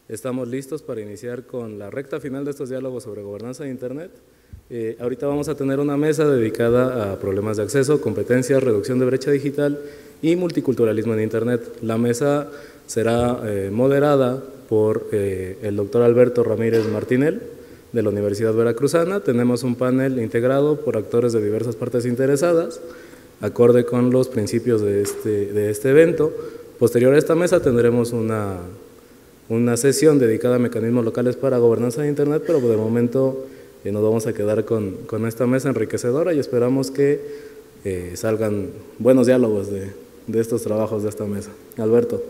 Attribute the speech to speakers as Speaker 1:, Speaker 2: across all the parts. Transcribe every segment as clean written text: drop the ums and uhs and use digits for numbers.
Speaker 1: Estamos listos para iniciar con la recta final de estos diálogos sobre gobernanza de Internet. Ahorita vamos a tener una mesa dedicada a problemas de acceso, competencias, reducción de brecha digital y multiculturalismo en Internet. La mesa será moderada por el doctor Alberto Ramírez Martinel, de la Universidad Veracruzana. Tenemos un panel integrado por actores de diversas partes interesadas, acorde con los principios de este evento. Posterior a esta mesa tendremos una sesión dedicada a mecanismos locales para gobernanza de Internet, pero de momento nos vamos a quedar con esta mesa enriquecedora y esperamos que salgan buenos diálogos de estos trabajos de esta mesa. Alberto.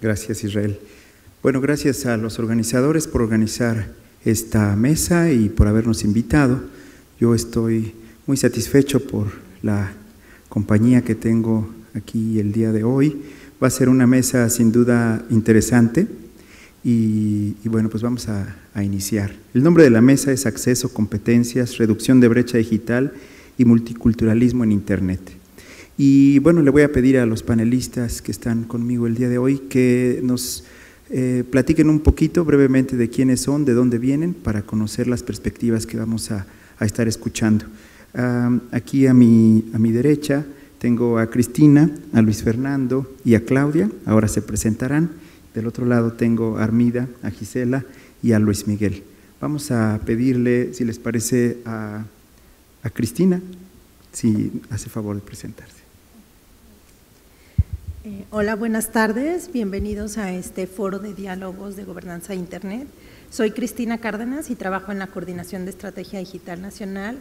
Speaker 2: Gracias, Israel. Bueno, gracias a los organizadores por organizar esta mesa y por habernos invitado. Yo estoy muy satisfecho por la compañía que tengo aquí el día de hoy. Va a ser una mesa sin duda interesante y bueno, pues vamos a iniciar. El nombre de la mesa es Acceso, Competencias, Reducción de Brecha Digital y Multiculturalismo en Internet. Y bueno, le voy a pedir a los panelistas que están conmigo el día de hoy que nos platiquen un poquito brevemente de quiénes son, de dónde vienen, para conocer las perspectivas que vamos a estar escuchando. Aquí a mi derecha tengo a Cristina, a Luis Fernando y a Claudia, ahora se presentarán. Del otro lado tengo a Armida, a Gisela y a Luis Miguel. Vamos a pedirle, si les parece, a Cristina, si hace favor de presentarse.
Speaker 3: Hola, buenas tardes, bienvenidos a este foro de diálogos de gobernanza de Internet. Soy Cristina Cárdenas y trabajo en la Coordinación de Estrategia Digital Nacional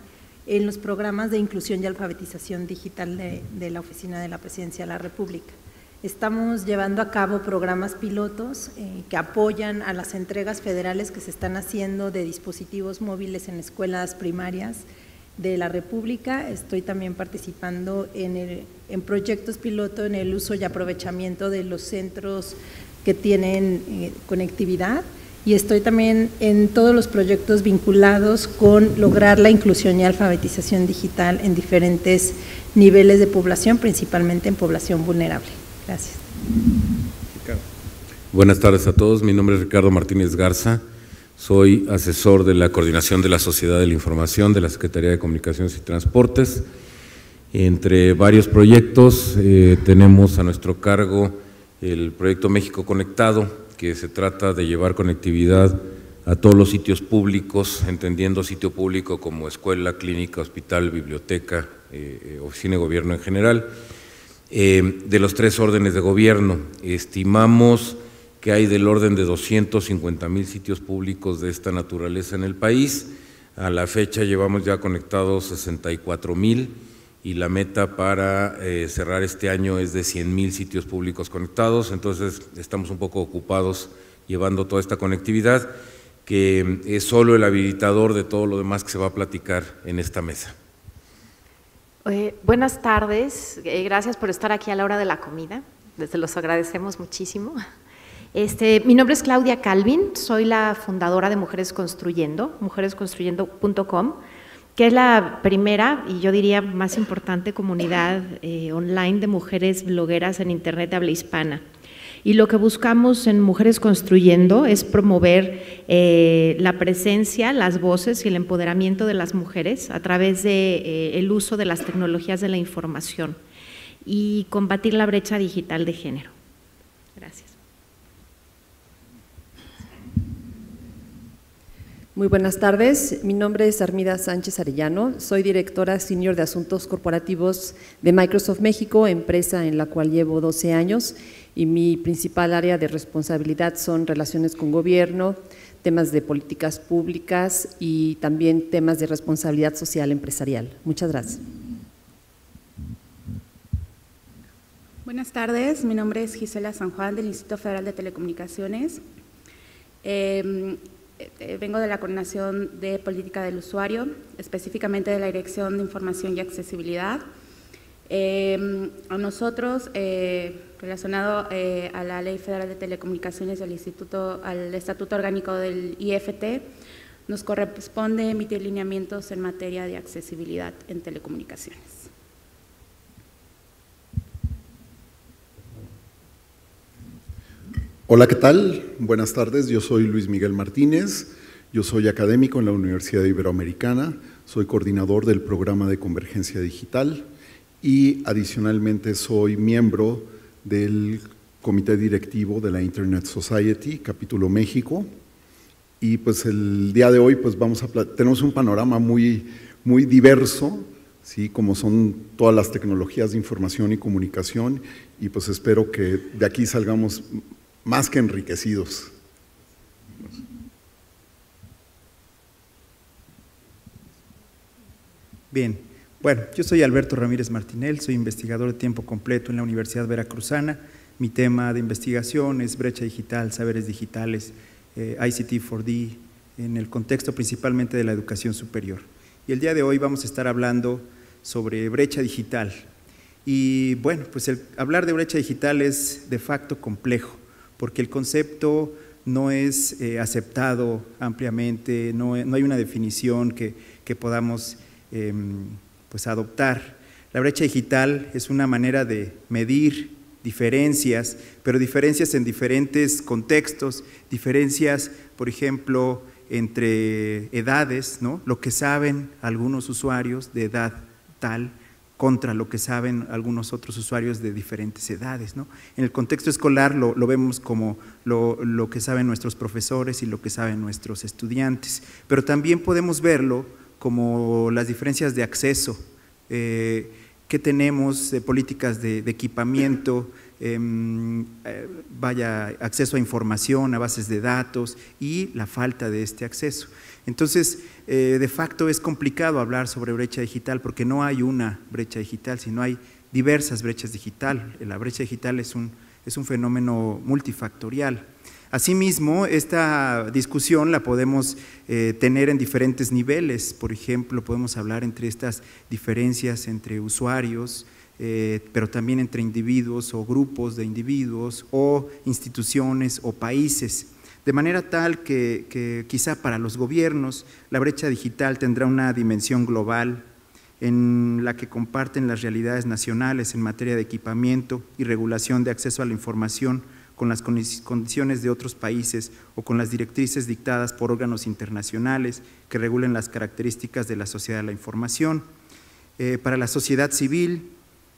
Speaker 3: en los programas de inclusión y alfabetización digital de la Oficina de la Presidencia de la República. Estamos llevando a cabo programas pilotos que apoyan a las entregas federales que se están haciendo de dispositivos móviles en escuelas primarias de la República. Estoy también participando en proyectos piloto en el uso y aprovechamiento de los centros que tienen conectividad y estoy también en todos los proyectos vinculados con lograr la inclusión y alfabetización digital en diferentes niveles de población, principalmente en población vulnerable. Gracias.
Speaker 4: Buenas tardes a todos, mi nombre es Ricardo Martínez Garza. Soy asesor de la Coordinación de la Sociedad de la Información de la Secretaría de Comunicaciones y Transportes. Entre varios proyectos tenemos a nuestro cargo el proyecto México Conectado, que se trata de llevar conectividad a todos los sitios públicos, entendiendo sitio público como escuela, clínica, hospital, biblioteca, oficina de gobierno en general, de los 3 órdenes de gobierno. Estimamos que hay del orden de 250,000 sitios públicos de esta naturaleza en el país. A la fecha llevamos ya conectados 64,000 y la meta para cerrar este año es de 100,000 sitios públicos conectados, entonces estamos un poco ocupados llevando toda esta conectividad, que es solo el habilitador de todo lo demás que se va a platicar en esta mesa.
Speaker 5: Buenas tardes, gracias por estar aquí a la hora de la comida, se los agradecemos muchísimo. Mi nombre es Claudia Calvin, soy la fundadora de Mujeres Construyendo, mujeresconstruyendo.com, que es la primera y yo diría más importante comunidad online de mujeres blogueras en Internet de habla hispana. Y lo que buscamos en Mujeres Construyendo es promover la presencia, las voces y el empoderamiento de las mujeres a través de el uso de las tecnologías de la información y combatir la brecha digital de género. Gracias.
Speaker 6: Muy buenas tardes, mi nombre es Armida Sánchez Arellano, soy directora senior de Asuntos Corporativos de Microsoft México, empresa en la cual llevo 12 años y mi principal área de responsabilidad son relaciones con gobierno, temas de políticas públicas y también temas de responsabilidad social empresarial. Muchas gracias.
Speaker 7: Buenas tardes, mi nombre es Gisela San Juan del Instituto Federal de Telecomunicaciones. Vengo de la Coordinación de Política del Usuario, específicamente de la Dirección de Información y Accesibilidad. A nosotros, relacionado a la Ley Federal de Telecomunicaciones y al Estatuto Orgánico del IFT, nos corresponde emitir lineamientos en materia de accesibilidad en telecomunicaciones.
Speaker 8: Hola, ¿qué tal? Buenas tardes, yo soy Luis Miguel Martínez, yo soy académico en la Universidad Iberoamericana, soy coordinador del programa de Convergencia Digital y adicionalmente soy miembro del comité directivo de la Internet Society, capítulo México, y pues el día de hoy pues tenemos un panorama muy diverso, ¿sí? Como son todas las tecnologías de información y comunicación, y pues espero que de aquí salgamos más que enriquecidos.
Speaker 2: Bien, bueno, yo soy Alberto Ramírez Martinel, soy investigador de tiempo completo en la Universidad Veracruzana. Mi tema de investigación es brecha digital, saberes digitales, ICT4D, en el contexto principalmente de la educación superior. Y el día de hoy vamos a estar hablando sobre brecha digital. Y bueno, pues hablar de brecha digital es de facto complejo, porque el concepto no es aceptado ampliamente, no hay una definición que podamos pues adoptar. La brecha digital es una manera de medir diferencias, pero diferencias en diferentes contextos, diferencias, por ejemplo, entre edades, ¿no? Lo que saben algunos usuarios de edad tal contra lo que saben algunos otros usuarios de diferentes edades, ¿no? En el contexto escolar lo vemos como lo que saben nuestros profesores y lo que saben nuestros estudiantes, pero también podemos verlo como las diferencias de acceso que tenemos, de políticas de equipamiento, acceso a información, a bases de datos y la falta de este acceso. Entonces, de facto es complicado hablar sobre brecha digital porque no hay una brecha digital, sino hay diversas brechas digitales. La brecha digital es un fenómeno multifactorial. Asimismo, esta discusión la podemos tener en diferentes niveles. Por ejemplo, podemos hablar entre estas diferencias entre usuarios, pero también entre individuos o grupos de individuos o instituciones o países. De manera tal que quizá para los gobiernos la brecha digital tendrá una dimensión global en la que comparten las realidades nacionales en materia de equipamiento y regulación de acceso a la información con las condiciones de otros países o con las directrices dictadas por órganos internacionales que regulen las características de la sociedad de la información. Para la sociedad civil,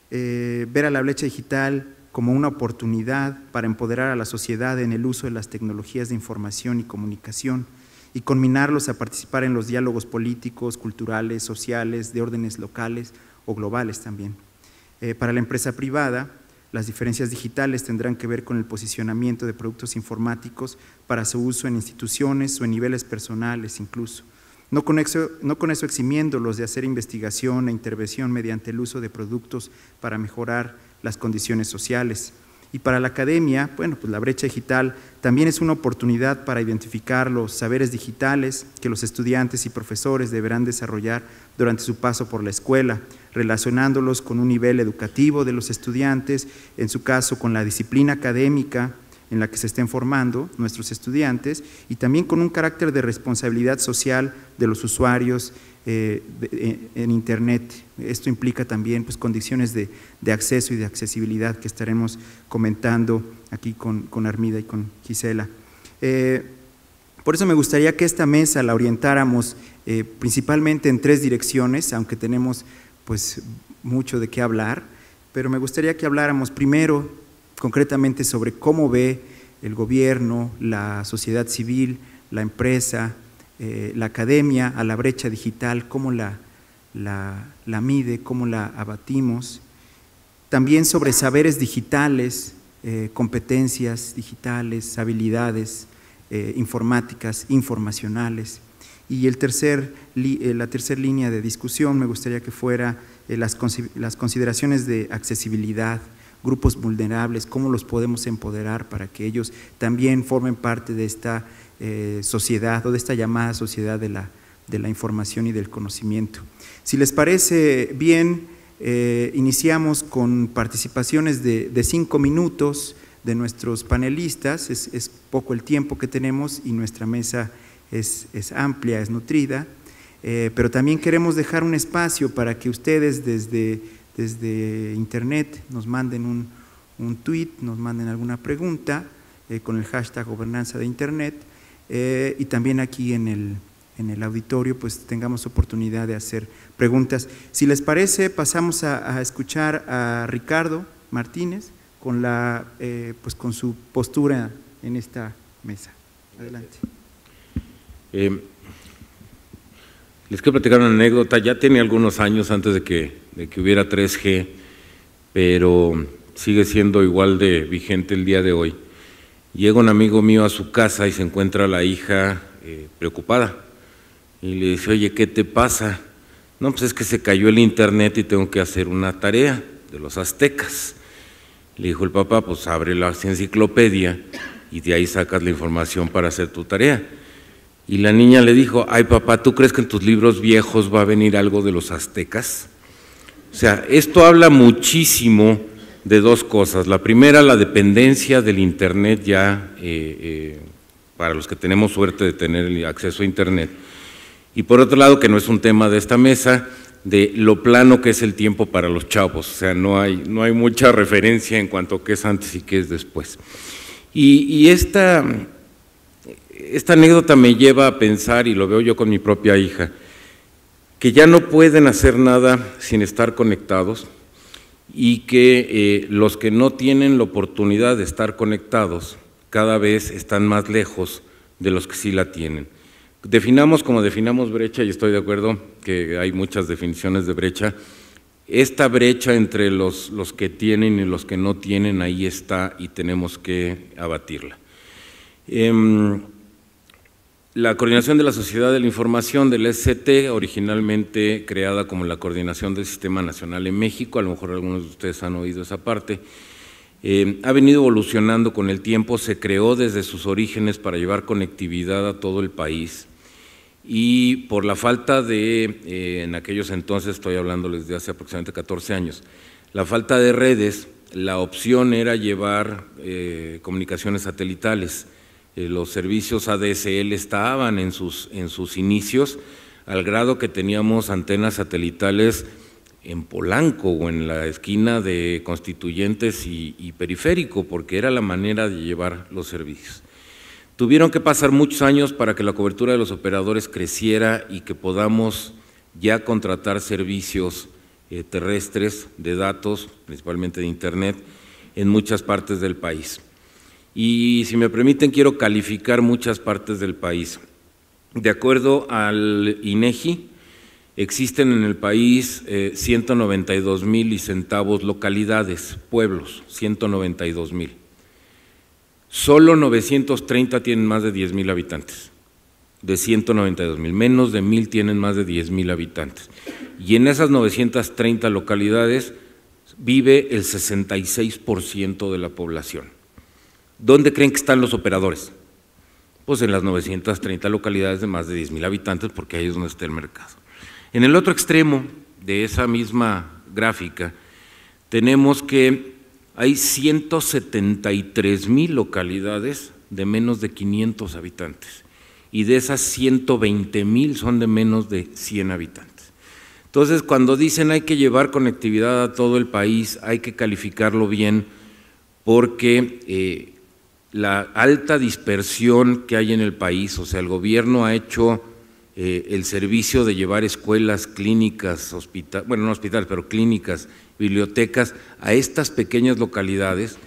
Speaker 2: ver a la brecha digital como una oportunidad para empoderar a la sociedad en el uso de las tecnologías de información y comunicación y combinarlos a participar en los diálogos políticos, culturales, sociales, de órdenes locales o globales también. Para la empresa privada, las diferencias digitales tendrán que ver con el posicionamiento de productos informáticos para su uso en instituciones o en niveles personales incluso. No con eso eximiéndolos de hacer investigación e intervención mediante el uso de productos para mejorar las condiciones sociales. Y para la academia, bueno, pues la brecha digital también es una oportunidad para identificar los saberes digitales que los estudiantes y profesores deberán desarrollar durante su paso por la escuela, relacionándolos con un nivel educativo de los estudiantes, en su caso con la disciplina académica en la que se estén formando nuestros estudiantes y también con un carácter de responsabilidad social de los usuarios en Internet. Esto implica también pues, condiciones de acceso y de accesibilidad que estaremos comentando aquí con Armida y con Gisela. Por eso me gustaría que esta mesa la orientáramos principalmente en tres direcciones, aunque tenemos pues, mucho de qué hablar, pero me gustaría que habláramos primero concretamente sobre cómo ve el gobierno, la sociedad civil, la empresa, la academia a la brecha digital, cómo la mide, cómo la abatimos. También sobre saberes digitales, competencias digitales, habilidades informáticas, informacionales. Y la tercera línea de discusión me gustaría que fuera las consideraciones de accesibilidad, grupos vulnerables, cómo los podemos empoderar para que ellos también formen parte de esta sociedad o de esta llamada sociedad de la información y del conocimiento. Si les parece bien, iniciamos con participaciones de 5 minutos de nuestros panelistas. Es poco el tiempo que tenemos y nuestra mesa es amplia, es nutrida, pero también queremos dejar un espacio para que ustedes desde internet nos manden un tweet, nos manden alguna pregunta con el hashtag Gobernanza de Internet, y también aquí en el auditorio pues tengamos oportunidad de hacer preguntas. Si les parece, pasamos a escuchar a Ricardo Martínez pues con su postura en esta mesa. Adelante.
Speaker 4: Les quiero platicar una anécdota. Ya tiene algunos años antes de que hubiera 3G, pero sigue siendo igual de vigente el día de hoy. Llega un amigo mío a su casa y se encuentra la hija preocupada y le dice: oye, ¿qué te pasa? No, pues es que se cayó el internet y tengo que hacer una tarea de los aztecas. Le dijo el papá: pues abre la enciclopedia y de ahí sacas la información para hacer tu tarea. Y la niña le dijo: ay papá, ¿tú crees que en tus libros viejos va a venir algo de los aztecas? O sea, esto habla muchísimo de dos cosas. La primera, la dependencia del internet ya, para los que tenemos suerte de tener acceso a internet. Y por otro lado, que no es un tema de esta mesa, de lo plano que es el tiempo para los chavos. O sea, no hay mucha referencia en cuanto a qué es antes y qué es después. Y esta anécdota me lleva a pensar, y lo veo yo con mi propia hija, que ya no pueden hacer nada sin estar conectados, y que los que no tienen la oportunidad de estar conectados cada vez están más lejos de los que sí la tienen. Definamos como definamos brecha, y estoy de acuerdo que hay muchas definiciones de brecha. Esta brecha entre los que tienen y los que no tienen, ahí está y tenemos que abatirla. La Coordinación de la Sociedad de la Información del SCT, originalmente creada como la Coordinación del Sistema Nacional en México, a lo mejor algunos de ustedes han oído esa parte, ha venido evolucionando con el tiempo. Se creó desde sus orígenes para llevar conectividad a todo el país, y por la falta de, en aquellos entonces, estoy hablándoles de hace aproximadamente 14 años, la falta de redes, la opción era llevar comunicaciones satelitales. Los servicios ADSL estaban en sus inicios, al grado que teníamos antenas satelitales en Polanco o en la esquina de Constituyentes y Periférico, porque era la manera de llevar los servicios. Tuvieron que pasar muchos años para que la cobertura de los operadores creciera y que podamos ya contratar servicios terrestres de datos, principalmente de Internet, en muchas partes del país. Y si me permiten, quiero calificar muchas partes del país. De acuerdo al INEGI, existen en el país 192,000 y centavos localidades, pueblos, 192,000. Solo 930 tienen más de 10,000 habitantes, de 192,000, menos de 1,000 tienen más de 10,000 habitantes. Y en esas 930 localidades vive el 66% de la población. ¿Dónde creen que están los operadores? Pues en las 930 localidades de más de 10,000 habitantes, porque ahí es donde está el mercado. En el otro extremo de esa misma gráfica, tenemos que hay 173,000 localidades de menos de 500 habitantes, y de esas 120,000 son de menos de 100 habitantes. Entonces, cuando dicen hay que llevar conectividad a todo el país, hay que calificarlo bien, porque la alta dispersión que hay en el país, o sea, el gobierno ha hecho el servicio de llevar escuelas, clínicas, bueno, no hospitales, pero clínicas, bibliotecas a estas pequeñas localidades.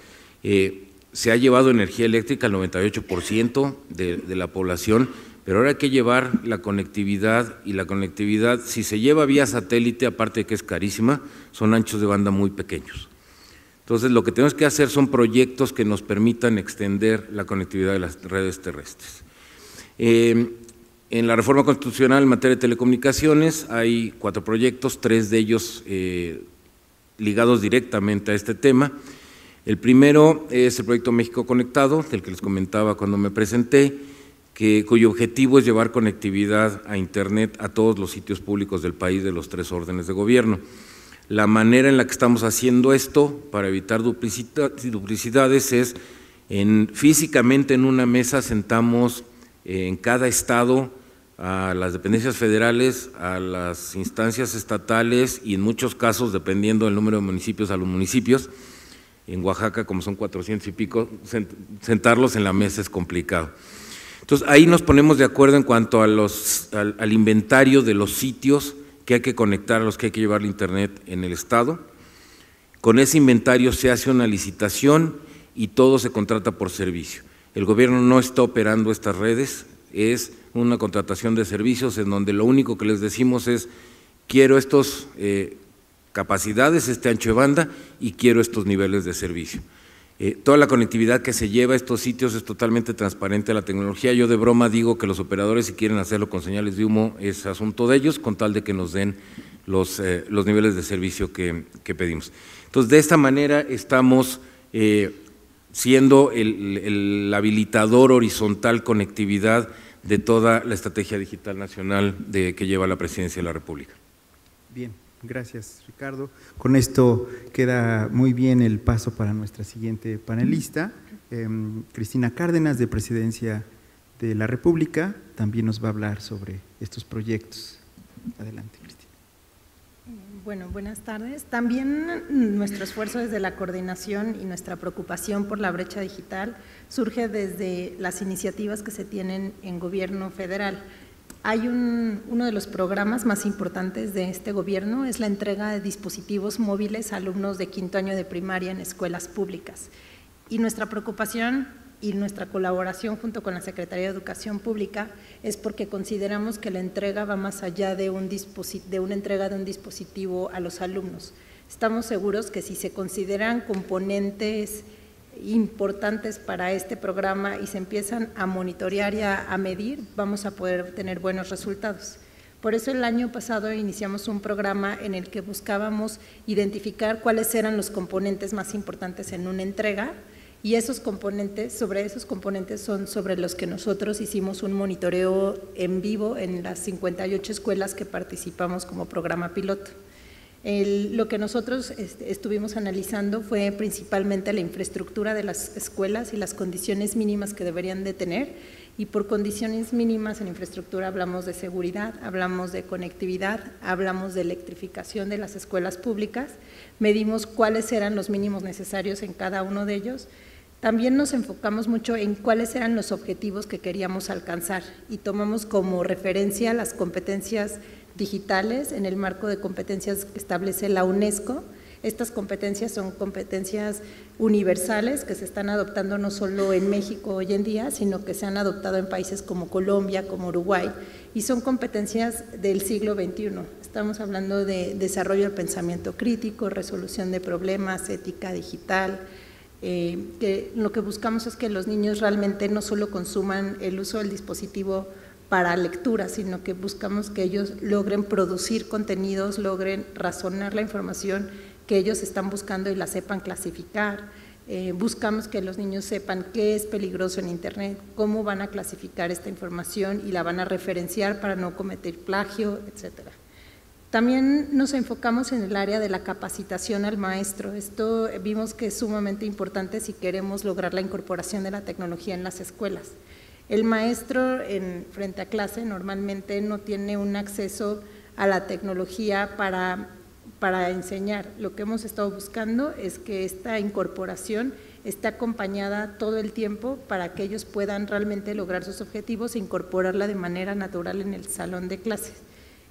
Speaker 4: Se ha llevado energía eléctrica al 98% de la población, pero ahora hay que llevar la conectividad, y la conectividad, si se lleva vía satélite, aparte de que es carísima, son anchos de banda muy pequeños. Entonces, lo que tenemos que hacer son proyectos que nos permitan extender la conectividad de las redes terrestres. En la reforma constitucional en materia de telecomunicaciones hay 4 proyectos, 3 de ellos ligados directamente a este tema. El primero es el proyecto México Conectado, del que les comentaba cuando me presenté, cuyo objetivo es llevar conectividad a Internet a todos los sitios públicos del país de los 3 órdenes de gobierno. La manera en la que estamos haciendo esto para evitar duplicidades es físicamente en una mesa sentamos en cada estado a las dependencias federales, a las instancias estatales y en muchos casos, dependiendo del número de municipios, a los municipios, en Oaxaca, como son 400 y pico, sentarlos en la mesa es complicado. Entonces, ahí nos ponemos de acuerdo en cuanto a al inventario de los sitios que hay que conectar, a los que hay que llevar la internet en el estado. Con ese inventario se hace una licitación y todo se contrata por servicio. El gobierno no está operando estas redes, es una contratación de servicios en donde lo único que les decimos es: quiero estos capacidades, este ancho de banda y quiero estos niveles de servicio. Toda la conectividad que se lleva a estos sitios es totalmente transparente a la tecnología. Yo de broma digo que los operadores, si quieren hacerlo con señales de humo, es asunto de ellos, con tal de que nos den los niveles de servicio que pedimos. Entonces, de esta manera estamos siendo el habilitador horizontal conectividad de toda la estrategia digital nacional que lleva la Presidencia de la República.
Speaker 2: Bien, gracias, Ricardo. Con esto queda muy bien el paso para nuestra siguiente panelista, Cristina Cárdenas, de Presidencia de la República, también nos va a hablar sobre estos proyectos. Adelante, Cristina.
Speaker 3: Bueno, buenas tardes. También nuestro esfuerzo desde la coordinación y nuestra preocupación por la brecha digital surge desde las iniciativas que se tienen en gobierno federal. Hay uno de los programas más importantes de este gobierno, es la entrega de dispositivos móviles a alumnos de 5º año de primaria en escuelas públicas. Y nuestra preocupación y nuestra colaboración junto con la Secretaría de Educación Pública es porque consideramos que la entrega va más allá de una entrega de un dispositivo a los alumnos. Estamos seguros que si se consideran componentes importantes para este programa y se empiezan a monitorear y a medir, vamos a poder tener buenos resultados. Por eso el año pasado iniciamos un programa en el que buscábamos identificar cuáles eran los componentes más importantes en una entrega, y sobre esos componentes son sobre los que nosotros hicimos un monitoreo en vivo en las 58 escuelas que participamos como programa piloto. Lo que nosotros estuvimos analizando fue principalmente la infraestructura de las escuelas y las condiciones mínimas que deberían de tener, y por condiciones mínimas en infraestructura hablamos de seguridad, hablamos de conectividad, hablamos de electrificación de las escuelas públicas, medimos cuáles eran los mínimos necesarios en cada uno de ellos. También nos enfocamos mucho en cuáles eran los objetivos que queríamos alcanzar y tomamos como referencia las competencias digitales en el marco de competencias que establece la UNESCO. Estas competencias son competencias universales que se están adoptando no solo en México hoy en día, sino que se han adoptado en países como Colombia, como Uruguay, y son competencias del siglo XXI. Estamos hablando de desarrollo del pensamiento crítico, resolución de problemas, ética digital, que lo que buscamos es que los niños realmente no solo consuman el uso del dispositivo para lectura, sino que buscamos que ellos logren producir contenidos, logren razonar la información que ellos están buscando y la sepan clasificar. Buscamos que los niños sepan qué es peligroso en Internet, cómo van a clasificar esta información y la van a referenciar para no cometer plagio, etcétera. También nos enfocamos en el área de la capacitación al maestro. Esto vimos que es sumamente importante si queremos lograr la incorporación de la tecnología en las escuelas. El maestro frente a clase normalmente no tiene un acceso a la tecnología para enseñar. Lo que hemos estado buscando es que esta incorporación esté acompañada todo el tiempo para que ellos puedan realmente lograr sus objetivos e incorporarla de manera natural en el salón de clases.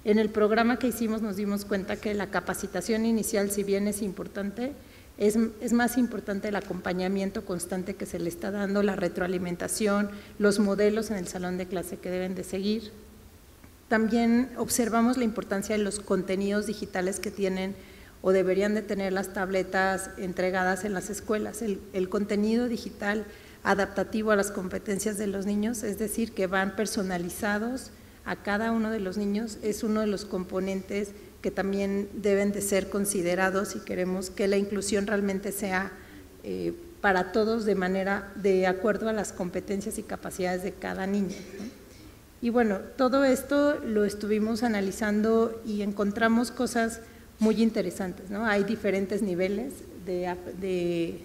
Speaker 3: En el programa que hicimos nos dimos cuenta que la capacitación inicial, si bien es importante, es más importante el acompañamiento constante que se le está dando, la retroalimentación, los modelos en el salón de clase que deben de seguir. También observamos la importancia de los contenidos digitales que tienen o deberían de tener las tabletas entregadas en las escuelas. El contenido digital adaptativo a las competencias de los niños, es decir, que van personalizados a cada uno de los niños, es uno de los componentes que también deben de ser considerados si queremos que la inclusión realmente sea para todos de acuerdo a las competencias y capacidades de cada niño, ¿no? Y bueno, todo esto lo estuvimos analizando y encontramos cosas muy interesantes, ¿no? Hay diferentes niveles en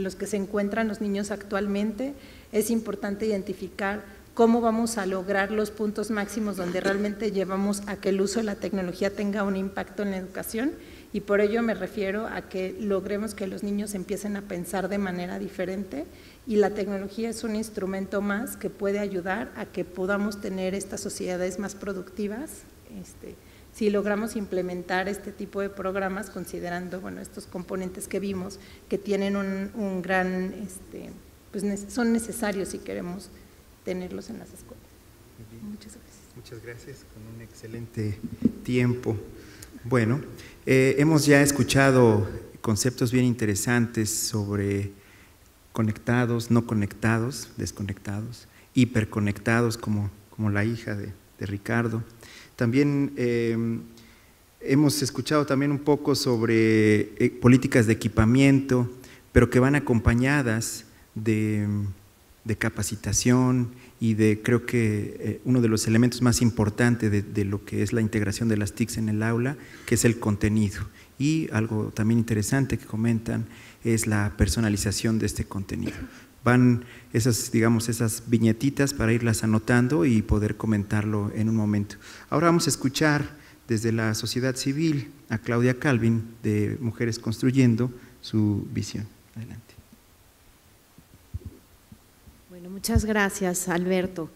Speaker 3: los que se encuentran los niños actualmente. Es importante identificar cómo vamos a lograr los puntos máximos donde realmente llevamos a que el uso de la tecnología tenga un impacto en la educación, y por ello me refiero a que logremos que los niños empiecen a pensar de manera diferente, y la tecnología es un instrumento más que puede ayudar a que podamos tener estas sociedades más productivas, si logramos implementar este tipo de programas, considerando, bueno, estos componentes que vimos, que tienen un gran, pues son necesarios si queremos tenerlos en las escuelas. Muchas gracias.
Speaker 2: Muchas gracias, con un excelente tiempo. Bueno, hemos ya escuchado conceptos bien interesantes sobre conectados, no conectados, desconectados, hiperconectados, como la hija de Ricardo. También hemos escuchado también un poco sobre políticas de equipamiento, pero que van acompañadas de capacitación y de, creo que uno de los elementos más importantes de lo que es la integración de las TICs en el aula, que es el contenido. Y algo también interesante que comentan es la personalización de este contenido. Van esas, digamos, esas viñetitas para irlas anotando y poder comentarlo en un momento. Ahora vamos a escuchar desde la sociedad civil a Claudia Calvin de Mujeres Construyendo su visión. Adelante.
Speaker 5: Bueno, muchas gracias, Alberto.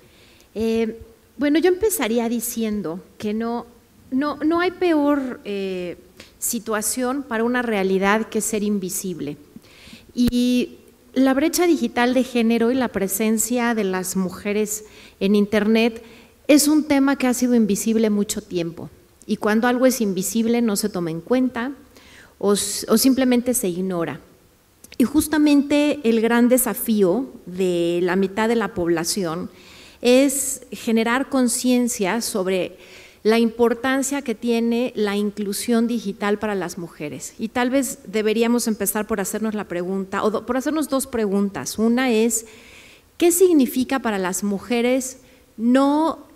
Speaker 5: Bueno, yo empezaría diciendo que no hay peor situación para una realidad que ser invisible. Y la brecha digital de género y la presencia de las mujeres en Internet es un tema que ha sido invisible mucho tiempo, y cuando algo es invisible no se toma en cuenta o simplemente se ignora. Y justamente el gran desafío de la mitad de la población es generar conciencia sobre la importancia que tiene la inclusión digital para las mujeres. Y tal vez deberíamos empezar por hacernos la pregunta, o por hacernos dos preguntas. Una es, ¿qué significa para las mujeres no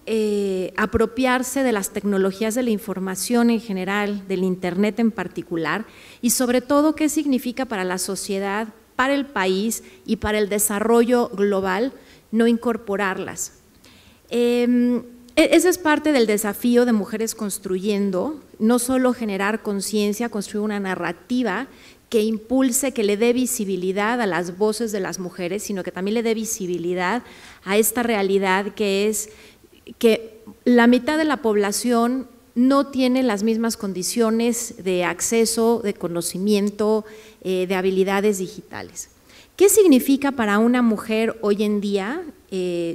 Speaker 5: apropiarse de las tecnologías de la información en general, del Internet en particular? Y sobre todo, ¿qué significa para la sociedad, para el país y para el desarrollo global no incorporarlas? Ese es parte del desafío de Mujeres Construyendo, no solo generar conciencia, construir una narrativa que impulse, que le dé visibilidad a las voces de las mujeres, sino que también le dé visibilidad a esta realidad que es que la mitad de la población no tiene las mismas condiciones de acceso, de conocimiento, de habilidades digitales. ¿Qué significa para una mujer hoy en día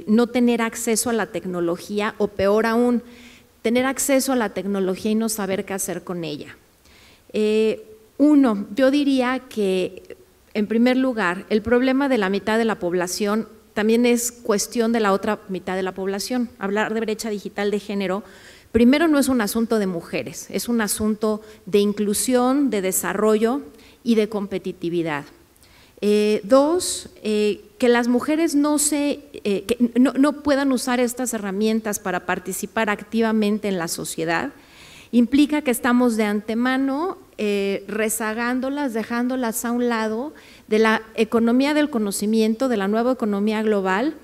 Speaker 5: no tener acceso a la tecnología, o peor aún, tener acceso a la tecnología y no saber qué hacer con ella? Uno, yo diría que, en primer lugar, el problema de la mitad de la población también es cuestión de la otra mitad de la población. Hablar de brecha digital de género, primero, no es un asunto de mujeres, es un asunto de inclusión, de desarrollo y de competitividad. Dos, que las mujeres no puedan usar estas herramientas para participar activamente en la sociedad, implica que estamos de antemano rezagándolas, dejándolas a un lado de la economía del conocimiento, de la nueva economía global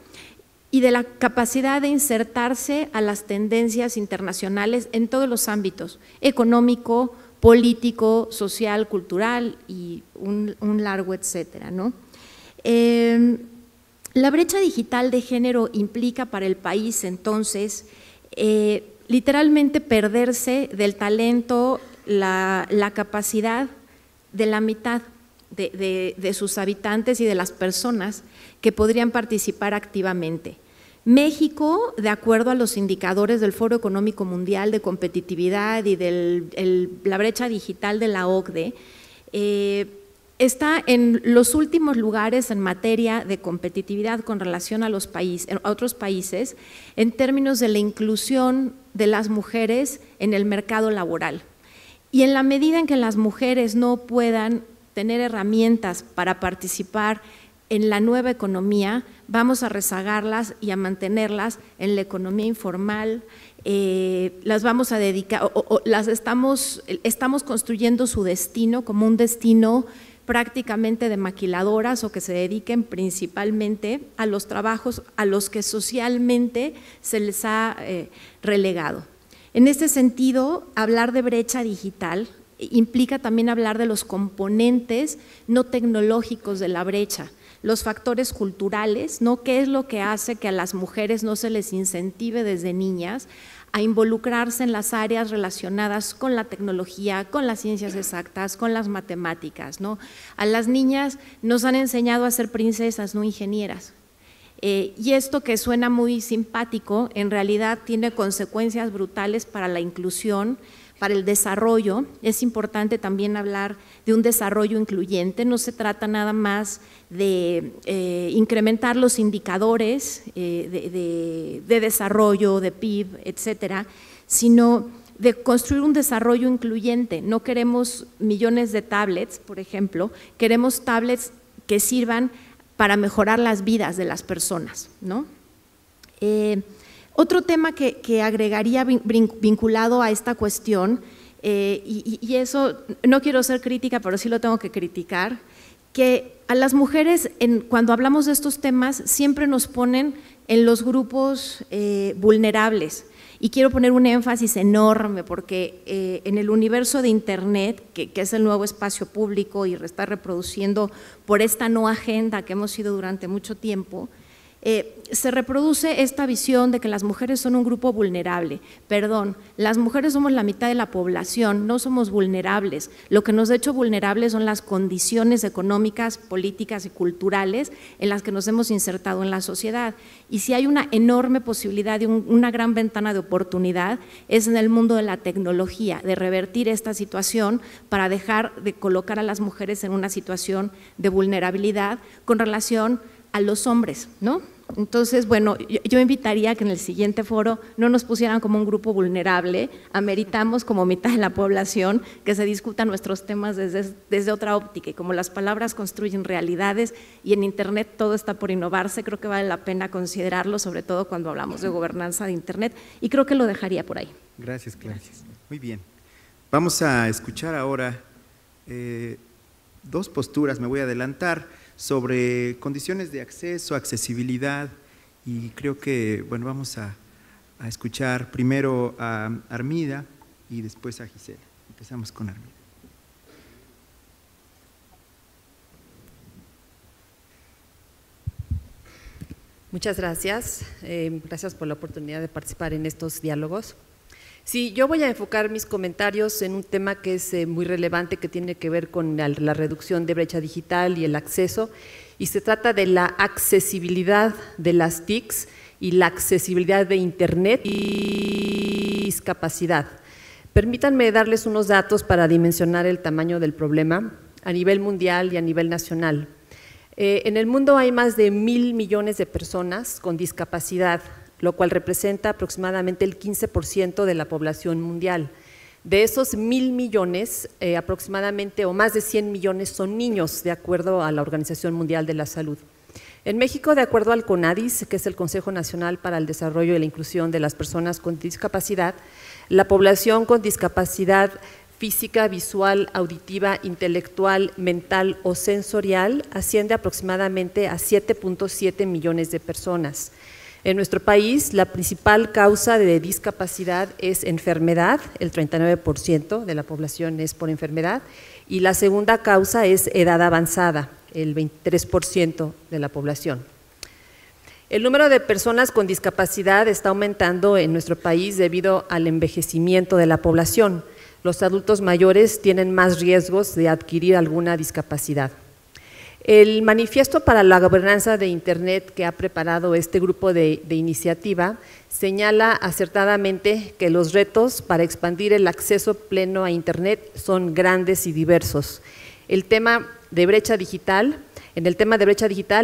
Speaker 5: y de la capacidad de insertarse a las tendencias internacionales en todos los ámbitos: económico, político, social, cultural y un largo etcétera, ¿no? La brecha digital de género implica para el país, entonces, literalmente perderse del talento, la capacidad de la mitad de sus habitantes y de las personas que podrían participar activamente. México, de acuerdo a los indicadores del Foro Económico Mundial de Competitividad y de la brecha digital de la OCDE, está en los últimos lugares en materia de competitividad con relación a otros países en términos de la inclusión de las mujeres en el mercado laboral. Y en la medida en que las mujeres no puedan tener herramientas para participar en la nueva economía, vamos a rezagarlas y a mantenerlas en la economía informal, las vamos a dedicar, estamos construyendo su destino como un destino prácticamente de maquiladoras, o que se dediquen principalmente a los trabajos a los que socialmente se les ha relegado. En este sentido, hablar de brecha digital implica también hablar de los componentes no tecnológicos de la brecha, los factores culturales, ¿no? ¿Qué es lo que hace que a las mujeres no se les incentive desde niñas a involucrarse en las áreas relacionadas con la tecnología, con las ciencias exactas, con las matemáticas, ¿no? A las niñas nos han enseñado a ser princesas, no ingenieras. Y esto que suena muy simpático, en realidad tiene consecuencias brutales para la inclusión, para el desarrollo. Es importante también hablar de un desarrollo incluyente, no se trata nada más de incrementar los indicadores de desarrollo, de PIB, etcétera, sino de construir un desarrollo incluyente. No queremos millones de tablets, por ejemplo, queremos tablets que sirvan para mejorar las vidas de las personas, ¿no? Otro tema que agregaría vinculado a esta cuestión, y eso no quiero ser crítica, pero sí lo tengo que criticar, que a las mujeres cuando hablamos de estos temas siempre nos ponen en los grupos vulnerables. Y quiero poner un énfasis enorme porque en el universo de Internet, que es el nuevo espacio público y está reproduciendo por esta no agenda que hemos sido durante mucho tiempo, se reproduce esta visión de que las mujeres son un grupo vulnerable. Perdón, las mujeres somos la mitad de la población, no somos vulnerables. Lo que nos ha hecho vulnerables son las condiciones económicas, políticas y culturales en las que nos hemos insertado en la sociedad. Y si hay una enorme posibilidad de una gran ventana de oportunidad, es en el mundo de la tecnología, de revertir esta situación para dejar de colocar a las mujeres en una situación de vulnerabilidad con relación a los hombres, ¿no? Entonces, bueno, yo invitaría a que en el siguiente foro no nos pusieran como un grupo vulnerable, ameritamos como mitad de la población que se discutan nuestros temas desde otra óptica, y como las palabras construyen realidades y en Internet todo está por innovarse, creo que vale la pena considerarlo, sobre todo cuando hablamos de gobernanza de Internet, y creo que lo dejaría por ahí.
Speaker 2: Gracias. Muy bien. Vamos a escuchar ahora dos posturas, me voy a adelantar, sobre condiciones de acceso, accesibilidad, y creo que, bueno, vamos a escuchar primero a Armida y después a Gisela. Empezamos con Armida.
Speaker 6: Muchas gracias. Gracias por la oportunidad de participar en estos diálogos. Sí, yo voy a enfocar mis comentarios en un tema que es muy relevante, que tiene que ver con la reducción de brecha digital y el acceso, y se trata de la accesibilidad de las TICs y la accesibilidad de Internet y discapacidad. Permítanme darles unos datos para dimensionar el tamaño del problema a nivel mundial y a nivel nacional. En el mundo hay más de 1.000 millones de personas con discapacidad, lo cual representa aproximadamente el 15% de la población mundial. De esos 1.000 millones, aproximadamente o más de 100 millones son niños, de acuerdo a la Organización Mundial de la Salud. En México, de acuerdo al CONADIS, que es el Consejo Nacional para el Desarrollo y la Inclusión de las Personas con Discapacidad, la población con discapacidad física, visual, auditiva, intelectual, mental o sensorial asciende aproximadamente a 7.7 millones de personas. En nuestro país, la principal causa de discapacidad es enfermedad, el 39% de la población es por enfermedad, y la segunda causa es edad avanzada, el 23% de la población. El número de personas con discapacidad está aumentando en nuestro país debido al envejecimiento de la población. Los adultos mayores tienen más riesgos de adquirir alguna discapacidad. El manifiesto para la gobernanza de Internet que ha preparado este grupo de iniciativa señala acertadamente que los retos para expandir el acceso pleno a Internet son grandes y diversos. En el tema de brecha digital,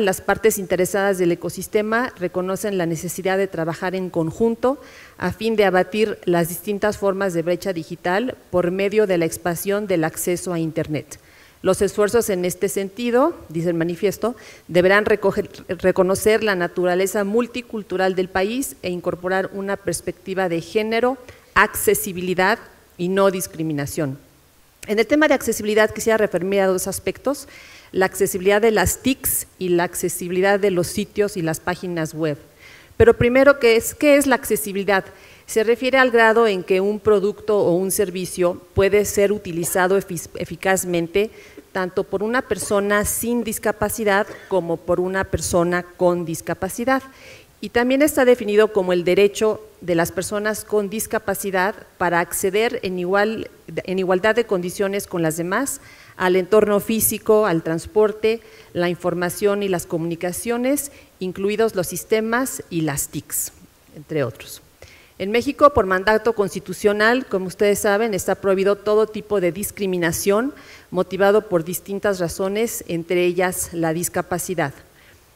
Speaker 6: las partes interesadas del ecosistema reconocen la necesidad de trabajar en conjunto a fin de abatir las distintas formas de brecha digital por medio de la expansión del acceso a Internet. Los esfuerzos en este sentido, dice el manifiesto, deberán reconocer la naturaleza multicultural del país e incorporar una perspectiva de género, accesibilidad y no discriminación. En el tema de accesibilidad quisiera referirme a dos aspectos: la accesibilidad de las TICs y la accesibilidad de los sitios y las páginas web. Pero primero, ¿qué es la accesibilidad? Se refiere al grado en que un producto o un servicio puede ser utilizado eficazmente tanto por una persona sin discapacidad como por una persona con discapacidad. Y también está definido como el derecho de las personas con discapacidad para acceder en igualdad de condiciones con las demás al entorno físico, al transporte, la información y las comunicaciones, incluidos los sistemas y las TICs, entre otros. En México, por mandato constitucional, como ustedes saben, está prohibido todo tipo de discriminación motivado por distintas razones, entre ellas la discapacidad.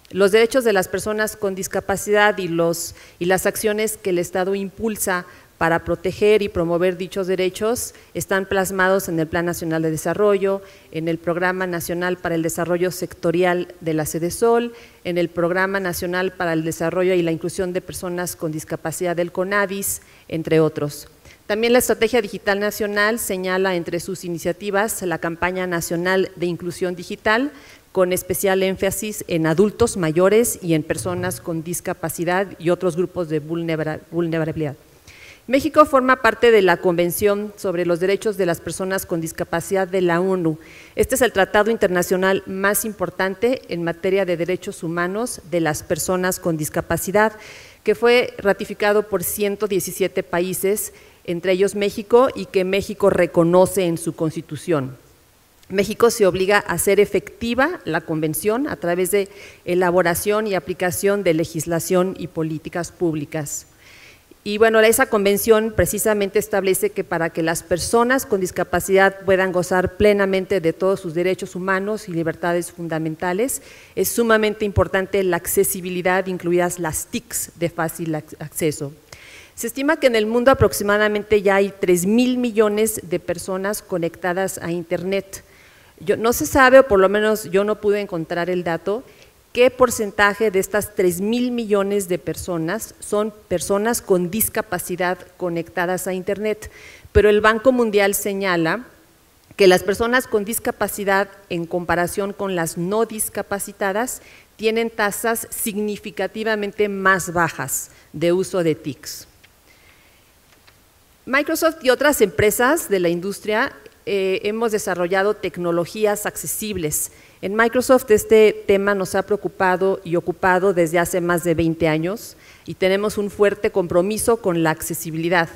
Speaker 6: Los derechos de las personas con discapacidad y las acciones que el Estado impulsa para proteger y promover dichos derechos están plasmados en el Plan Nacional de Desarrollo, en el Programa Nacional para el Desarrollo Sectorial de la Sedesol, en el Programa Nacional para el Desarrollo y la Inclusión de Personas con Discapacidad del CONADIS, entre otros. También la Estrategia Digital Nacional señala entre sus iniciativas la Campaña Nacional de Inclusión Digital, con especial énfasis en adultos mayores y en personas con discapacidad y otros grupos de vulnerabilidad. México forma parte de la Convención sobre los Derechos de las Personas con Discapacidad de la ONU. Este es el tratado internacional más importante en materia de derechos humanos de las personas con discapacidad, que fue ratificado por 117 países, entre ellos México, y que México reconoce en su Constitución. México se obliga a hacer efectiva la Convención a través de elaboración y aplicación de legislación y políticas públicas. Y bueno, esa convención precisamente establece que para que las personas con discapacidad puedan gozar plenamente de todos sus derechos humanos y libertades fundamentales, es sumamente importante la accesibilidad, incluidas las TICs de fácil acceso. Se estima que en el mundo aproximadamente ya hay 3,000 millones de personas conectadas a Internet. No se sabe, o por lo menos yo no pude encontrar el dato, qué porcentaje de estas 3,000 millones de personas son personas con discapacidad conectadas a Internet, pero el Banco Mundial señala que las personas con discapacidad en comparación con las no discapacitadas tienen tasas significativamente más bajas de uso de TICs. Microsoft y otras empresas de la industria hemos desarrollado tecnologías accesibles. En Microsoft este tema nos ha preocupado y ocupado desde hace más de 20 años y tenemos un fuerte compromiso con la accesibilidad.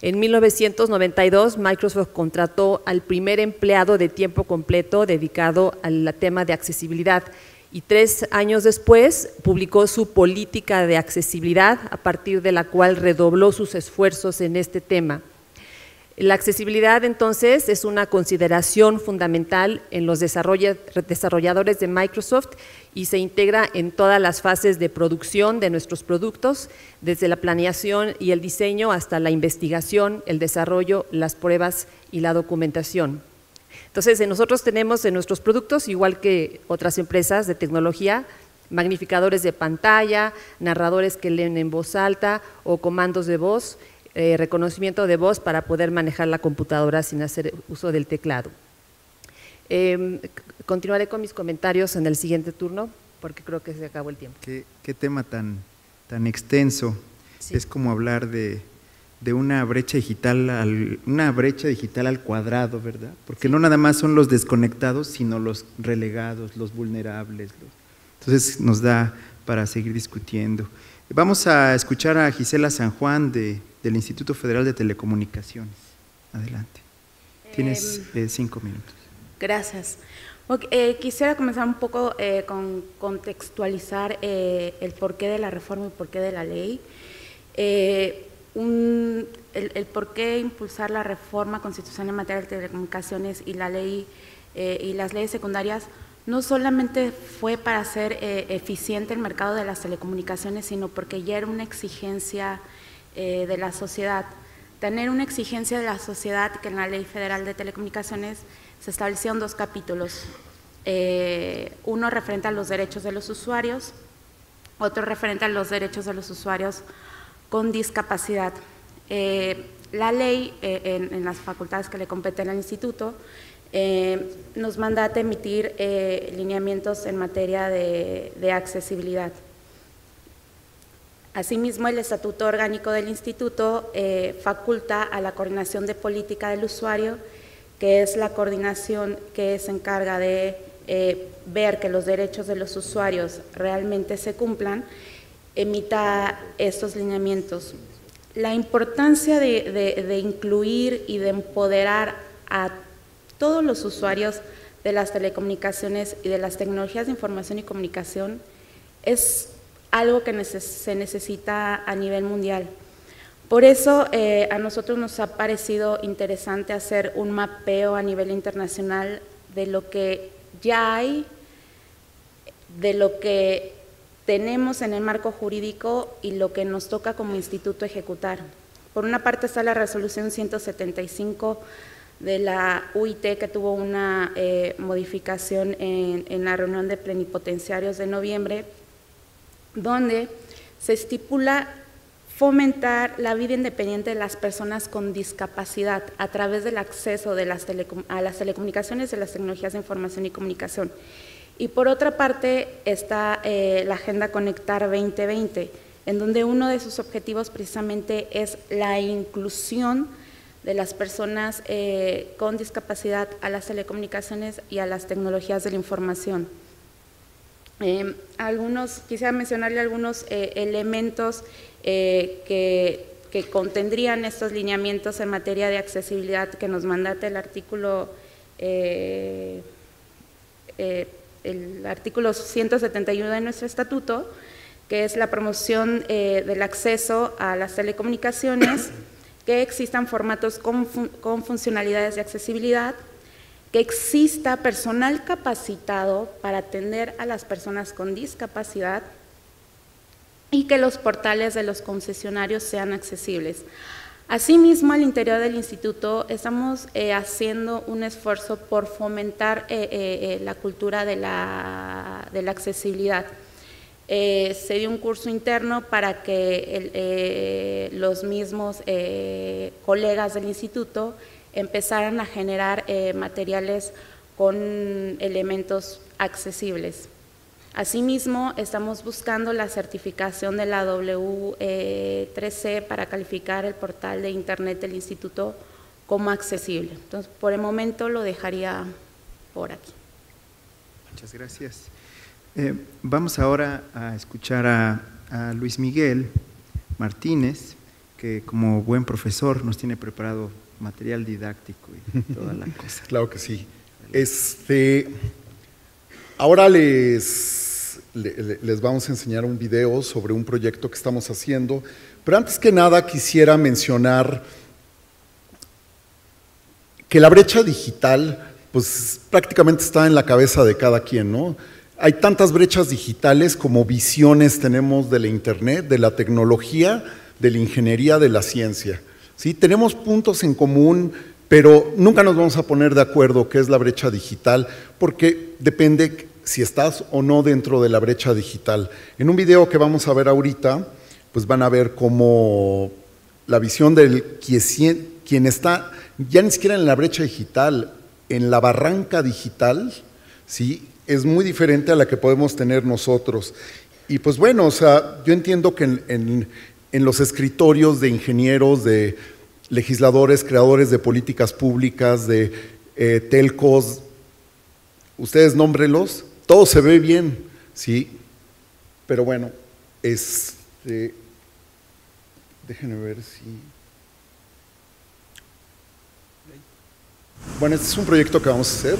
Speaker 6: En 1992 Microsoft contrató al primer empleado de tiempo completo dedicado al tema de accesibilidad y 3 años después publicó su política de accesibilidad, a partir de la cual redobló sus esfuerzos en este tema. La accesibilidad, entonces, es una consideración fundamental en los desarrolladores de Microsoft y se integra en todas las fases de producción de nuestros productos, desde la planeación y el diseño hasta la investigación, el desarrollo, las pruebas y la documentación. Entonces, nosotros tenemos en nuestros productos, igual que otras empresas de tecnología, magnificadores de pantalla, narradores que leen en voz alta o comandos de voz, reconocimiento de voz para poder manejar la computadora sin hacer uso del teclado. Continuaré con mis comentarios en el siguiente turno, porque creo que se acabó el tiempo.
Speaker 2: Qué tema tan extenso. Sí. Es como hablar de una brecha digital al cuadrado, ¿verdad? Porque sí, no nada más son los desconectados, sino los relegados, los vulnerables. Entonces nos da para seguir discutiendo. Vamos a escuchar a Gisela San Juan del Instituto Federal de Telecomunicaciones. Adelante. Tienes 5 minutos.
Speaker 7: Gracias. Quisiera comenzar un poco con contextualizar el porqué de la reforma y porqué de la ley. El porqué impulsar la reforma constitucional en materia de telecomunicaciones y la ley y las leyes secundarias no solamente fue para hacer eficiente el mercado de las telecomunicaciones, sino porque ya era una exigencia de la sociedad. Tener una exigencia de la sociedad, que en la Ley Federal de Telecomunicaciones se establecieron 2 capítulos, uno referente a los derechos de los usuarios, otro referente a los derechos de los usuarios con discapacidad. La ley, en las facultades que le competen al instituto, nos manda a emitir lineamientos en materia de accesibilidad. Asimismo, el Estatuto Orgánico del Instituto faculta a la Coordinación de Política del Usuario, que es la coordinación que se encarga de ver que los derechos de los usuarios realmente se cumplan, emita estos lineamientos. La importancia de incluir y de empoderar a todos los usuarios de las telecomunicaciones y de las tecnologías de información y comunicación es algo que se necesita a nivel mundial. Por eso a nosotros nos ha parecido interesante hacer un mapeo a nivel internacional de lo que ya hay, de lo que tenemos en el marco jurídico y lo que nos toca como instituto ejecutar. Por una parte está la resolución 175 de la UIT, que tuvo una modificación en la reunión de plenipotenciarios de noviembre, donde se estipula fomentar la vida independiente de las personas con discapacidad a través del acceso a las telecomunicaciones y las tecnologías de información y comunicación. Y por otra parte está la Agenda Conectar 2020, en donde uno de sus objetivos precisamente es la inclusión de las personas con discapacidad a las telecomunicaciones y a las tecnologías de la información. Quisiera mencionarle algunos elementos que contendrían estos lineamientos en materia de accesibilidad que nos mandata el artículo 171 de nuestro estatuto, que es la promoción del acceso a las telecomunicaciones, que existan formatos con funcionalidades de accesibilidad, que exista personal capacitado para atender a las personas con discapacidad y que los portales de los concesionarios sean accesibles. Asimismo, al interior del instituto estamos haciendo un esfuerzo por fomentar la cultura de la accesibilidad. Se dio un curso interno para que los mismos colegas del instituto empezaran a generar materiales con elementos accesibles. Asimismo, estamos buscando la certificación de la W3C para calificar el portal de internet del instituto como accesible. Entonces, por el momento lo dejaría por aquí.
Speaker 2: Muchas gracias. Vamos ahora a escuchar a Luis Miguel Martínez, que como buen profesor nos tiene preparado material didáctico y toda la cosa.
Speaker 8: Claro que sí. Ahora les vamos a enseñar un video sobre un proyecto que estamos haciendo, pero antes que nada quisiera mencionar que la brecha digital pues prácticamente está en la cabeza de cada quien, ¿no? Hay tantas brechas digitales como visiones tenemos de la internet, de la tecnología, de la ingeniería, de la ciencia. ¿Sí? Tenemos puntos en común, pero nunca nos vamos a poner de acuerdo qué es la brecha digital, porque depende si estás o no dentro de la brecha digital. En un video que vamos a ver ahorita, pues van a ver cómo la visión del quien está ya ni siquiera en la brecha digital, en la barranca digital, ¿sí? Es muy diferente a la que podemos tener nosotros. Y pues bueno, o sea, yo entiendo que en los escritorios de ingenieros, de legisladores, creadores de políticas públicas, de telcos, ustedes nómbrelos, todo se ve bien, ¿sí? Pero bueno, déjenme ver si… Bueno, este es un proyecto que vamos a hacer.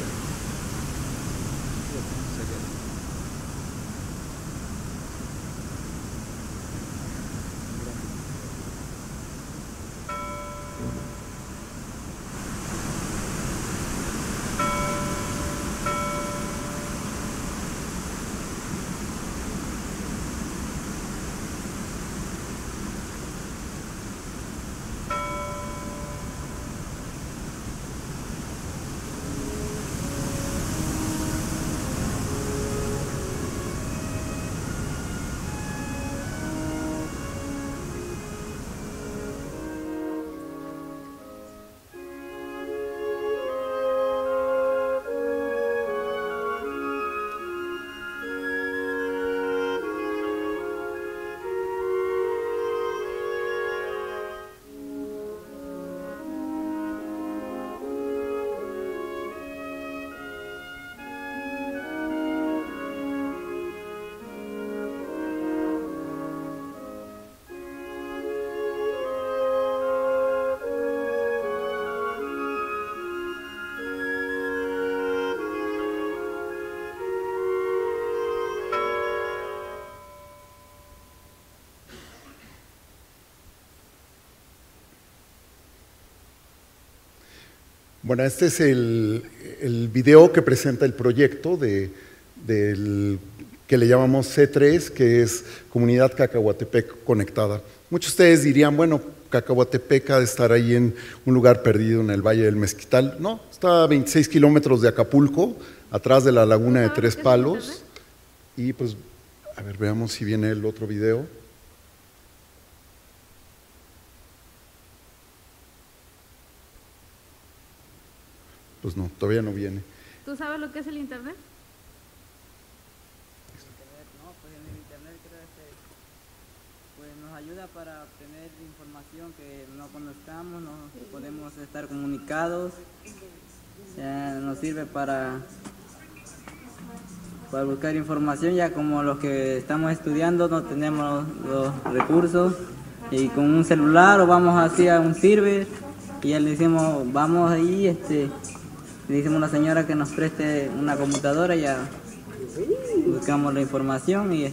Speaker 8: Bueno, este es el video que presenta el proyecto que le llamamos C3, que es Comunidad Cacahuatepec Conectada. Muchos de ustedes dirían, bueno, Cacahuatepec ha de estar ahí en un lugar perdido en el Valle del Mezquital. No, está a 26 kilómetros de Acapulco, atrás de la laguna de Tres Palos. Y pues, a ver, veamos si viene el otro video. Pues no, todavía no viene.
Speaker 9: ¿Tú sabes lo que es el internet?
Speaker 10: No, pues en el internet creo que pues nos ayuda para obtener información que no conozcamos, no podemos estar comunicados, o sea, nos sirve para buscar información, ya como los que estamos estudiando no tenemos los recursos, y con un celular o vamos así a un server y ya le decimos, vamos ahí, le decimos a una señora que nos preste una computadora, ya buscamos la información y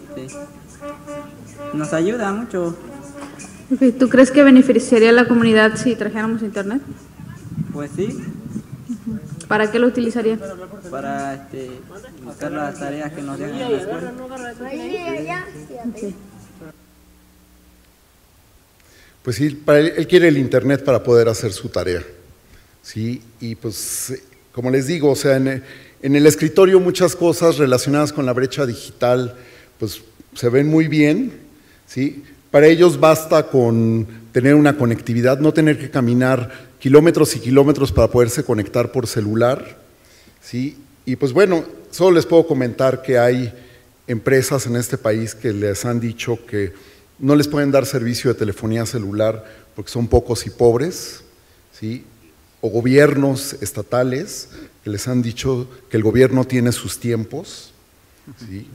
Speaker 10: nos ayuda mucho.
Speaker 9: ¿Tú crees que beneficiaría a la comunidad si trajéramos internet?
Speaker 10: Pues sí.
Speaker 9: ¿Para qué lo utilizaría?
Speaker 10: Para buscar las tareas que nos dejan en la escuela.
Speaker 9: Okay.
Speaker 8: Pues sí, él quiere el internet para poder hacer su tarea, ¿sí? Y pues, como les digo, o sea, en el escritorio muchas cosas relacionadas con la brecha digital, pues se ven muy bien, ¿sí? Para ellos basta con tener una conectividad, no tener que caminar kilómetros y kilómetros para poderse conectar por celular, ¿sí? Y pues bueno, solo les puedo comentar que hay empresas en este país que les han dicho que no les pueden dar servicio de telefonía celular porque son pocos y pobres, ¿sí? O gobiernos estatales que les han dicho que el gobierno tiene sus tiempos, ¿sí?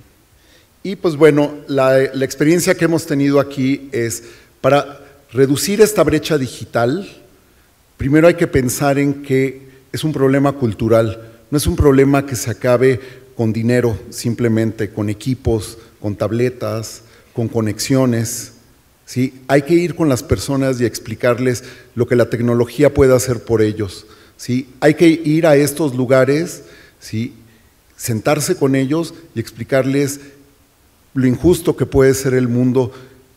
Speaker 8: Y pues bueno, la experiencia que hemos tenido aquí es, para reducir esta brecha digital, primero hay que pensar en que es un problema cultural, no es un problema que se acabe con dinero, simplemente con equipos, con tabletas, con conexiones, ¿sí? Hay que ir con las personas y explicarles lo que la tecnología puede hacer por ellos, ¿sí? Hay que ir a estos lugares, ¿sí? Sentarse con ellos y explicarles lo injusto que puede ser el mundo,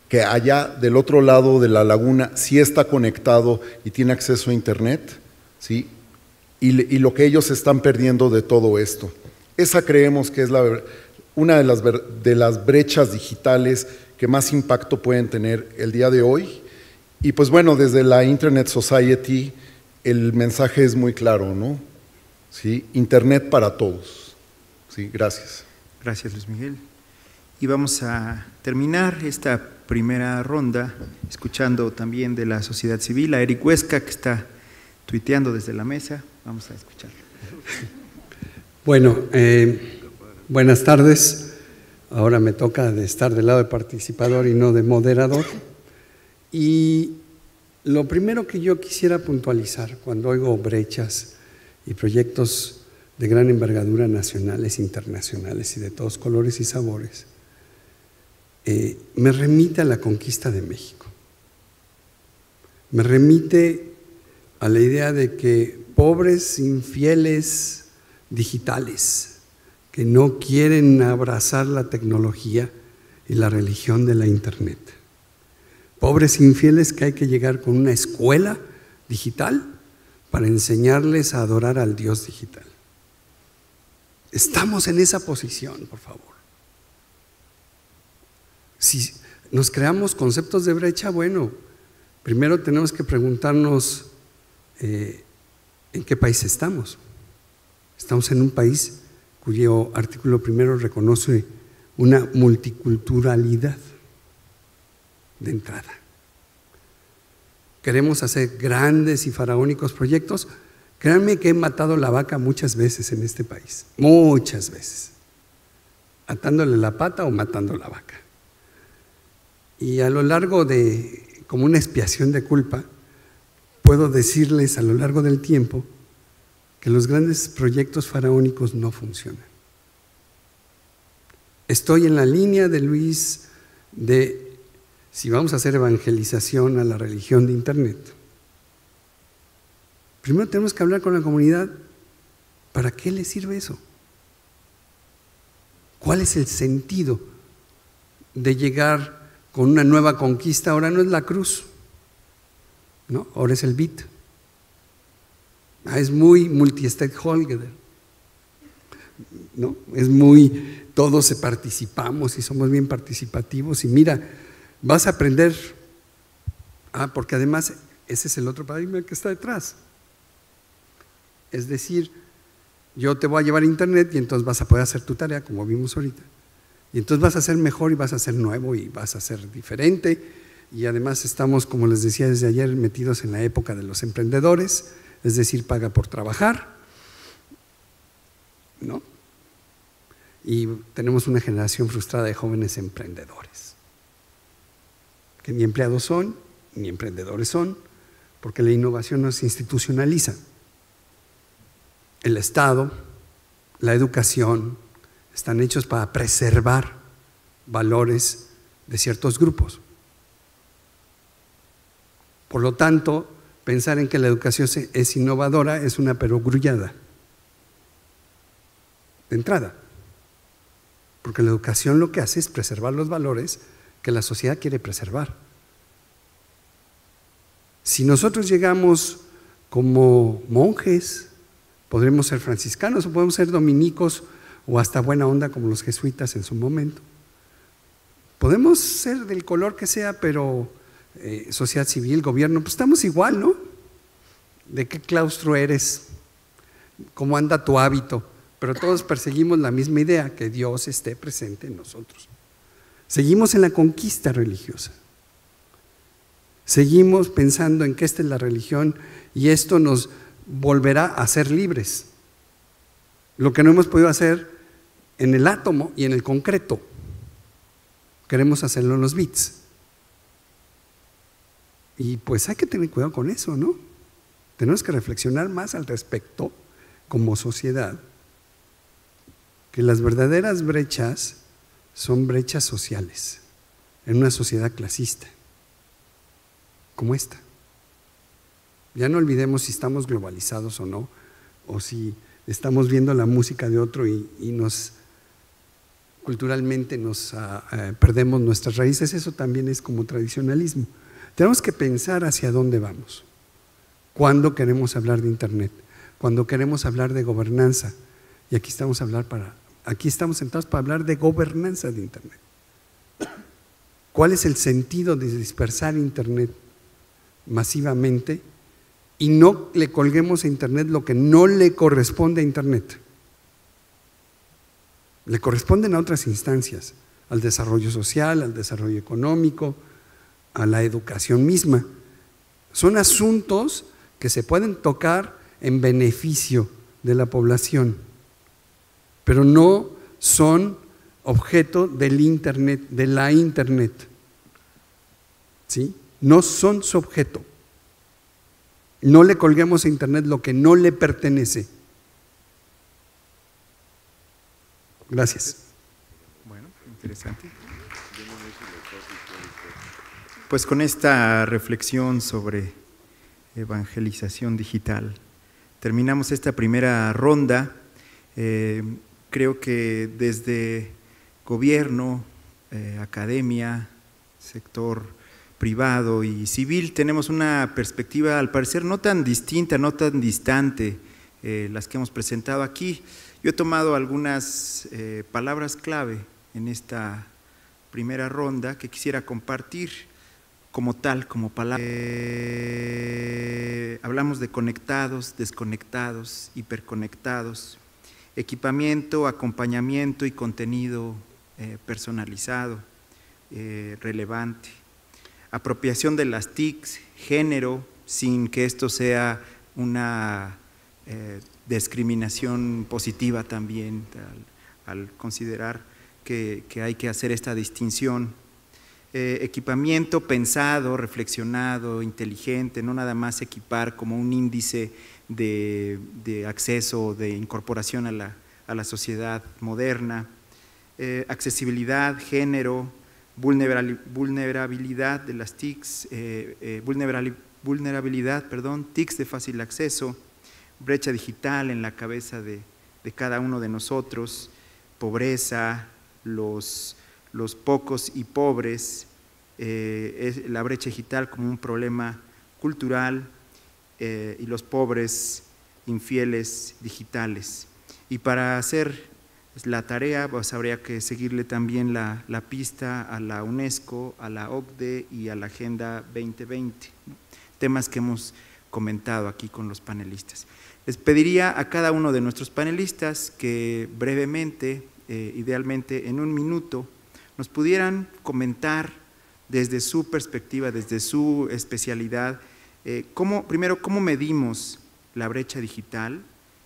Speaker 8: que allá del otro lado de la laguna sí está conectado y tiene acceso a internet, ¿sí? Y lo que ellos están perdiendo de todo esto. Esa creemos que es una de las brechas digitales que más impacto pueden tener el día de hoy. Y pues bueno, desde la Internet Society el mensaje es muy claro, ¿no? ¿Sí? Internet para todos. Sí, gracias.
Speaker 2: Gracias, Luis Miguel. Y vamos a terminar esta primera ronda escuchando también de la sociedad civil a Eric Huesca, que está tuiteando desde la mesa. Vamos a escucharlo.
Speaker 11: Bueno, buenas tardes. Ahora me toca de estar del lado de participador y no de moderador. Y lo primero que yo quisiera puntualizar cuando oigo brechas y proyectos de gran envergadura nacionales, internacionales y de todos colores y sabores, me remite a la conquista de México. Me remite a la idea de que pobres infieles digitales que no quieren abrazar la tecnología y la religión de la internet, pobres infieles que hay que llegar con una escuela digital para enseñarles a adorar al Dios digital. Estamos en esa posición, por favor. Si nos creamos conceptos de brecha, bueno, primero tenemos que preguntarnos en qué país estamos. Estamos en un país cuyo artículo primero reconoce una multiculturalidad de entrada. Queremos hacer grandes y faraónicos proyectos. Créanme que he matado la vaca muchas veces en este país, muchas veces, atándole la pata o matando la vaca. Y a lo largo de, como una expiación de culpa, puedo decirles a lo largo del tiempo que los grandes proyectos faraónicos no funcionan. Estoy en la línea de Luis de si vamos a hacer evangelización a la religión de internet, Primero tenemos que hablar con la comunidad. ¿Para qué le sirve eso? ¿Cuál es el sentido de llegar con una nueva conquista? Ahora no es la cruz, ¿no? Ahora es el BIT. Es muy multi-stakeholder, ¿no? Es muy, todos participamos y somos bien participativos. Y mira, vas a aprender, porque además ese es el otro paradigma que está detrás. Es decir, yo te voy a llevar a internet y entonces vas a poder hacer tu tarea, como vimos ahorita. Y entonces vas a ser mejor y vas a ser nuevo y vas a ser diferente. Y además estamos, como les decía desde ayer, metidos en la época de los emprendedores, es decir, paga por trabajar, ¿no? Y tenemos una generación frustrada de jóvenes emprendedores, que ni empleados son, ni emprendedores son, porque la innovación no se institucionaliza. El Estado, la educación, están hechos para preservar valores de ciertos grupos. Por lo tanto, pensar en que la educación es innovadora es una perogrullada, de entrada. Porque la educación lo que hace es preservar los valores que la sociedad quiere preservar. Si nosotros llegamos como monjes, podremos ser franciscanos o podemos ser dominicos o hasta buena onda como los jesuitas en su momento. Podemos ser del color que sea, pero sociedad civil, gobierno, pues estamos igual, ¿no? ¿De qué claustro eres? ¿Cómo anda tu hábito? Pero todos perseguimos la misma idea, que Dios esté presente en nosotros. Seguimos en la conquista religiosa. Seguimos pensando en que esta es la religión y esto nos volverá a ser libres. Lo que no hemos podido hacer en el átomo y en el concreto, queremos hacerlo en los bits. Y pues hay que tener cuidado con eso, ¿no? Tenemos que reflexionar más al respecto como sociedad, que las verdaderas brechas son brechas sociales, en una sociedad clasista, como esta. Ya no olvidemos si estamos globalizados o no, o si estamos viendo la música de otro y culturalmente nos perdemos nuestras raíces. Eso también es como tradicionalismo. Tenemos que pensar hacia dónde vamos. ¿Cuándo queremos hablar de internet? Cuando queremos hablar de gobernanza. Y aquí estamos sentados para hablar de gobernanza de internet. ¿Cuál es el sentido de dispersar internet masivamente y no le colguemos a internet lo que no le corresponde a internet? Le corresponden a otras instancias, al desarrollo social, al desarrollo económico, a la educación misma. Son asuntos que se pueden tocar en beneficio de la población, pero no son objeto del internet, de la internet. ¿Sí? No son su objeto. No le colguemos a internet lo que no le pertenece. Gracias.
Speaker 2: Bueno, interesante. Pues con esta reflexión sobre evangelización digital, terminamos esta primera ronda. Creo que desde gobierno, academia, sector privado y civil tenemos una perspectiva al parecer no tan distinta, no tan distante, las que hemos presentado aquí. Yo he tomado algunas palabras clave en esta primera ronda que quisiera compartir como tal, como palabra. Hablamos de conectados, desconectados, hiperconectados, equipamiento, acompañamiento y contenido personalizado, relevante, apropiación de las TICs, género, sin que esto sea una discriminación positiva también, al considerar que hay que hacer esta distinción. Equipamiento pensado, reflexionado, inteligente, no nada más equipar como un índice de acceso, de incorporación a la sociedad moderna. Accesibilidad, género, vulnerabilidad de las TICs, TICs de fácil acceso, brecha digital en la cabeza de cada uno de nosotros, pobreza, los pocos y pobres, la brecha digital como un problema cultural y los pobres infieles digitales. Y para hacer la tarea, pues habría que seguirle también la pista a la UNESCO, a la OCDE y a la Agenda 2020, temas que hemos comentado aquí con los panelistas. Les pediría a cada uno de nuestros panelistas que brevemente, idealmente en un minuto, nos pudieran comentar desde su perspectiva, desde su especialidad, primero, cómo medimos la brecha digital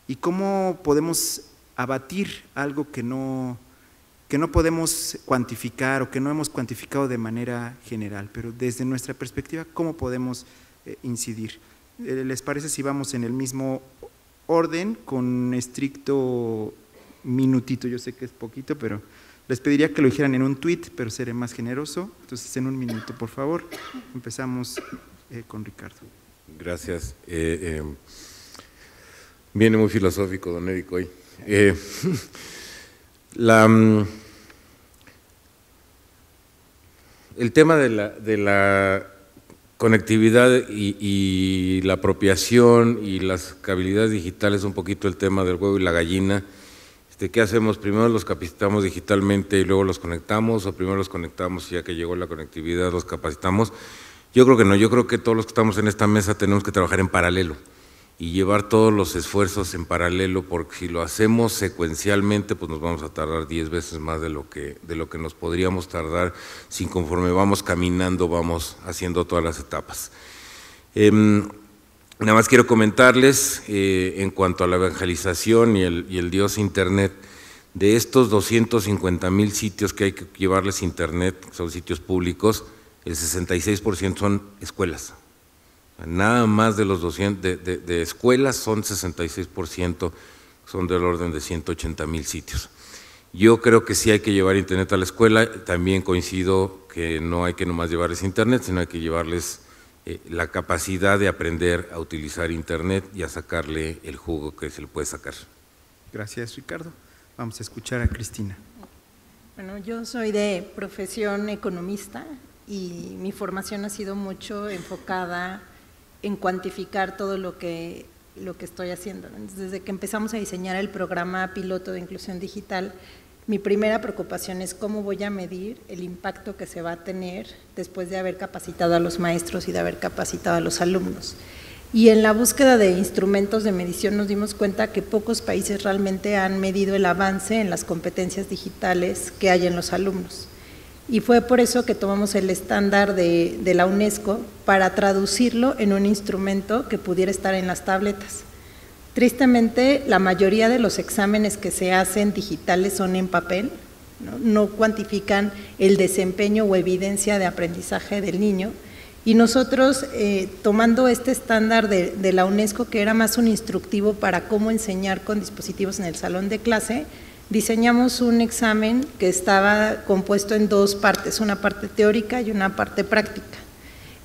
Speaker 2: y cómo podemos abatir algo que no podemos cuantificar o que no hemos cuantificado de manera general, pero desde nuestra perspectiva, ¿cómo podemos incidir? ¿Les parece si vamos en el mismo orden con estricto minutito? Yo sé que es poquito, pero les pediría que lo dijeran en un tweet, pero seré más generoso. Entonces, en un minuto, por favor. Empezamos con Ricardo.
Speaker 4: Gracias. Viene muy filosófico, don Eric, hoy. El tema de la conectividad y la apropiación y las habilidades digitales es un poquito el tema del huevo y la gallina. ¿Qué hacemos? ¿Primero los capacitamos digitalmente y luego los conectamos? ¿O primero los conectamos y ya que llegó la conectividad los capacitamos? Yo creo que no, yo creo que todos los que estamos en esta mesa tenemos que trabajar en paralelo y llevar todos los esfuerzos en paralelo, porque si lo hacemos secuencialmente, pues nos vamos a tardar 10 veces más de lo que nos podríamos tardar si conforme vamos caminando vamos haciendo todas las etapas. Nada más quiero comentarles en cuanto a la evangelización y el Dios Internet, de estos 250,000 sitios que hay que llevarles Internet, que son sitios públicos, el 66% son escuelas. Nada más de los 200 de escuelas son 66%, son del orden de 180,000 sitios. Yo creo que sí hay que llevar Internet a la escuela, también coincido que no hay que nomás llevarles Internet, sino hay que llevarles la capacidad de aprender a utilizar Internet y a sacarle el jugo que se le puede sacar.
Speaker 2: Gracias, Ricardo. Vamos a escuchar a Cristina.
Speaker 3: Bueno, yo soy de profesión economista y mi formación ha sido mucho enfocada en cuantificar todo lo que estoy haciendo. Desde que empezamos a diseñar el programa piloto de inclusión digital, mi primera preocupación es cómo voy a medir el impacto que se va a tener después de haber capacitado a los maestros y de haber capacitado a los alumnos. Y en la búsqueda de instrumentos de medición nos dimos cuenta que pocos países realmente han medido el avance en las competencias digitales que hay en los alumnos. Y fue por eso que tomamos el estándar de la UNESCO para traducirlo en un instrumento que pudiera estar en las tabletas. Tristemente, la mayoría de los exámenes que se hacen digitales son en papel, no cuantifican el desempeño o evidencia de aprendizaje del niño. Y nosotros, tomando este estándar de la UNESCO, que era más un instructivo para cómo enseñar con dispositivos en el salón de clase, diseñamos un examen que estaba compuesto en dos partes, una parte teórica y una parte práctica.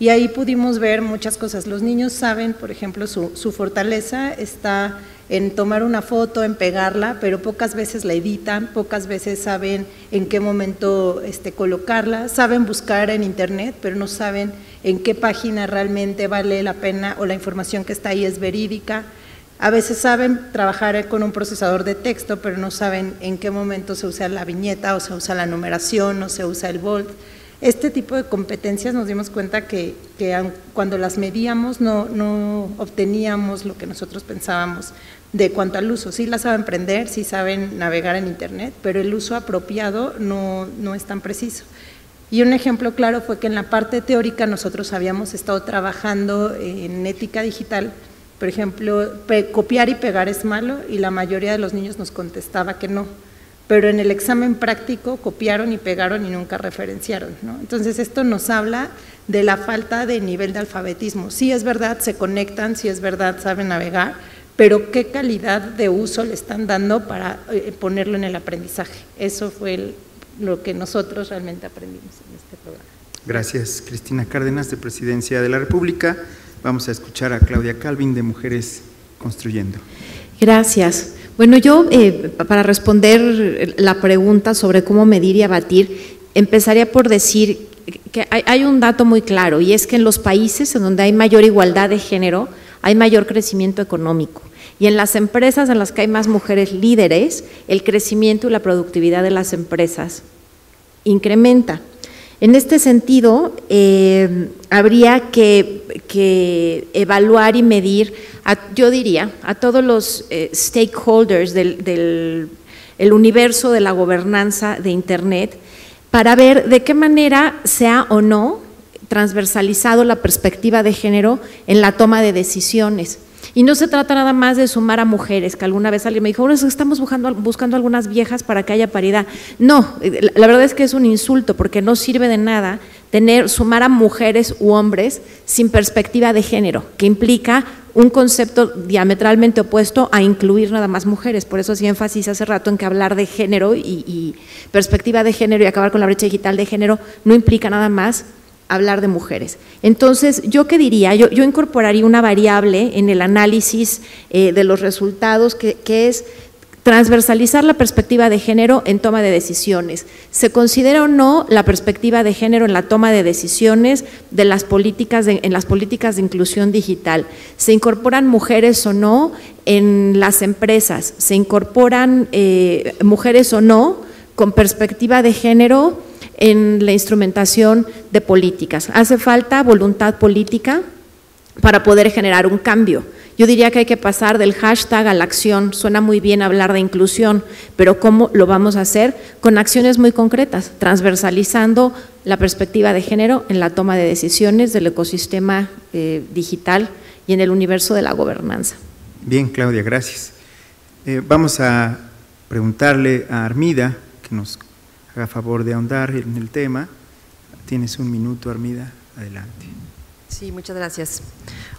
Speaker 3: Y ahí pudimos ver muchas cosas. Los niños saben, por ejemplo, su fortaleza está en tomar una foto, en pegarla, pero pocas veces la editan, pocas veces saben en qué momento colocarla, saben buscar en internet, pero no saben en qué página realmente vale la pena o la información que está ahí es verídica. A veces saben trabajar con un procesador de texto, pero no saben en qué momento se usa la viñeta o se usa la numeración o se usa el bold. Este tipo de competencias nos dimos cuenta que cuando las medíamos no obteníamos lo que nosotros pensábamos de cuanto al uso. Sí las saben aprender, sí saben navegar en internet, pero el uso apropiado no es tan preciso. Y un ejemplo claro fue que en la parte teórica nosotros habíamos estado trabajando en ética digital. Por ejemplo, copiar y pegar es malo y la mayoría de los niños nos contestaba que no. Pero en el examen práctico copiaron y pegaron y nunca referenciaron, ¿no? Entonces esto nos habla de la falta de nivel de alfabetismo. Sí es verdad, se conectan, sí es verdad, saben navegar, pero ¿qué calidad de uso le están dando para ponerlo en el aprendizaje? Eso fue lo que nosotros realmente aprendimos en este programa.
Speaker 2: Gracias, Cristina Cárdenas, de Presidencia de la República. Vamos a escuchar a Claudia Calvin, de Mujeres Construyendo.
Speaker 5: Gracias. Bueno, yo para responder la pregunta sobre cómo medir y abatir, empezaría por decir que hay un dato muy claro, y es que en los países en donde hay mayor igualdad de género, hay mayor crecimiento económico. Y en las empresas en las que hay más mujeres líderes, el crecimiento y la productividad de las empresas incrementa. En este sentido, habría que evaluar y medir, yo diría, a todos los stakeholders del universo de la gobernanza de Internet, para ver de qué manera se ha o no transversalizado la perspectiva de género en la toma de decisiones. Y no se trata nada más de sumar a mujeres, que alguna vez alguien me dijo, bueno, estamos buscando algunas viejas para que haya paridad. No, la verdad es que es un insulto, porque no sirve de nada sumar a mujeres u hombres sin perspectiva de género, que implica un concepto diametralmente opuesto a incluir nada más mujeres. Por eso hacía énfasis hace rato en que hablar de género y perspectiva de género y acabar con la brecha digital de género no implica nada más hablar de mujeres. Entonces, ¿yo qué diría? Yo incorporaría una variable en el análisis de los resultados que es transversalizar la perspectiva de género en toma de decisiones. ¿Se considera o no la perspectiva de género en la toma de decisiones de las políticas en las políticas de inclusión digital? ¿Se incorporan mujeres o no en las empresas? ¿Se incorporan mujeres o no con perspectiva de género en la instrumentación de políticas? Hace falta voluntad política para poder generar un cambio. Yo diría que hay que pasar del hashtag a la acción. Suena muy bien hablar de inclusión, pero ¿cómo lo vamos a hacer? Con acciones muy concretas, transversalizando la perspectiva de género en la toma de decisiones del ecosistema digital y en el universo de la gobernanza.
Speaker 2: Bien, Claudia, gracias. Vamos a preguntarle a Armida que nos haga favor de ahondar en el tema. Tienes un minuto, Armida, adelante.
Speaker 6: Sí, muchas gracias.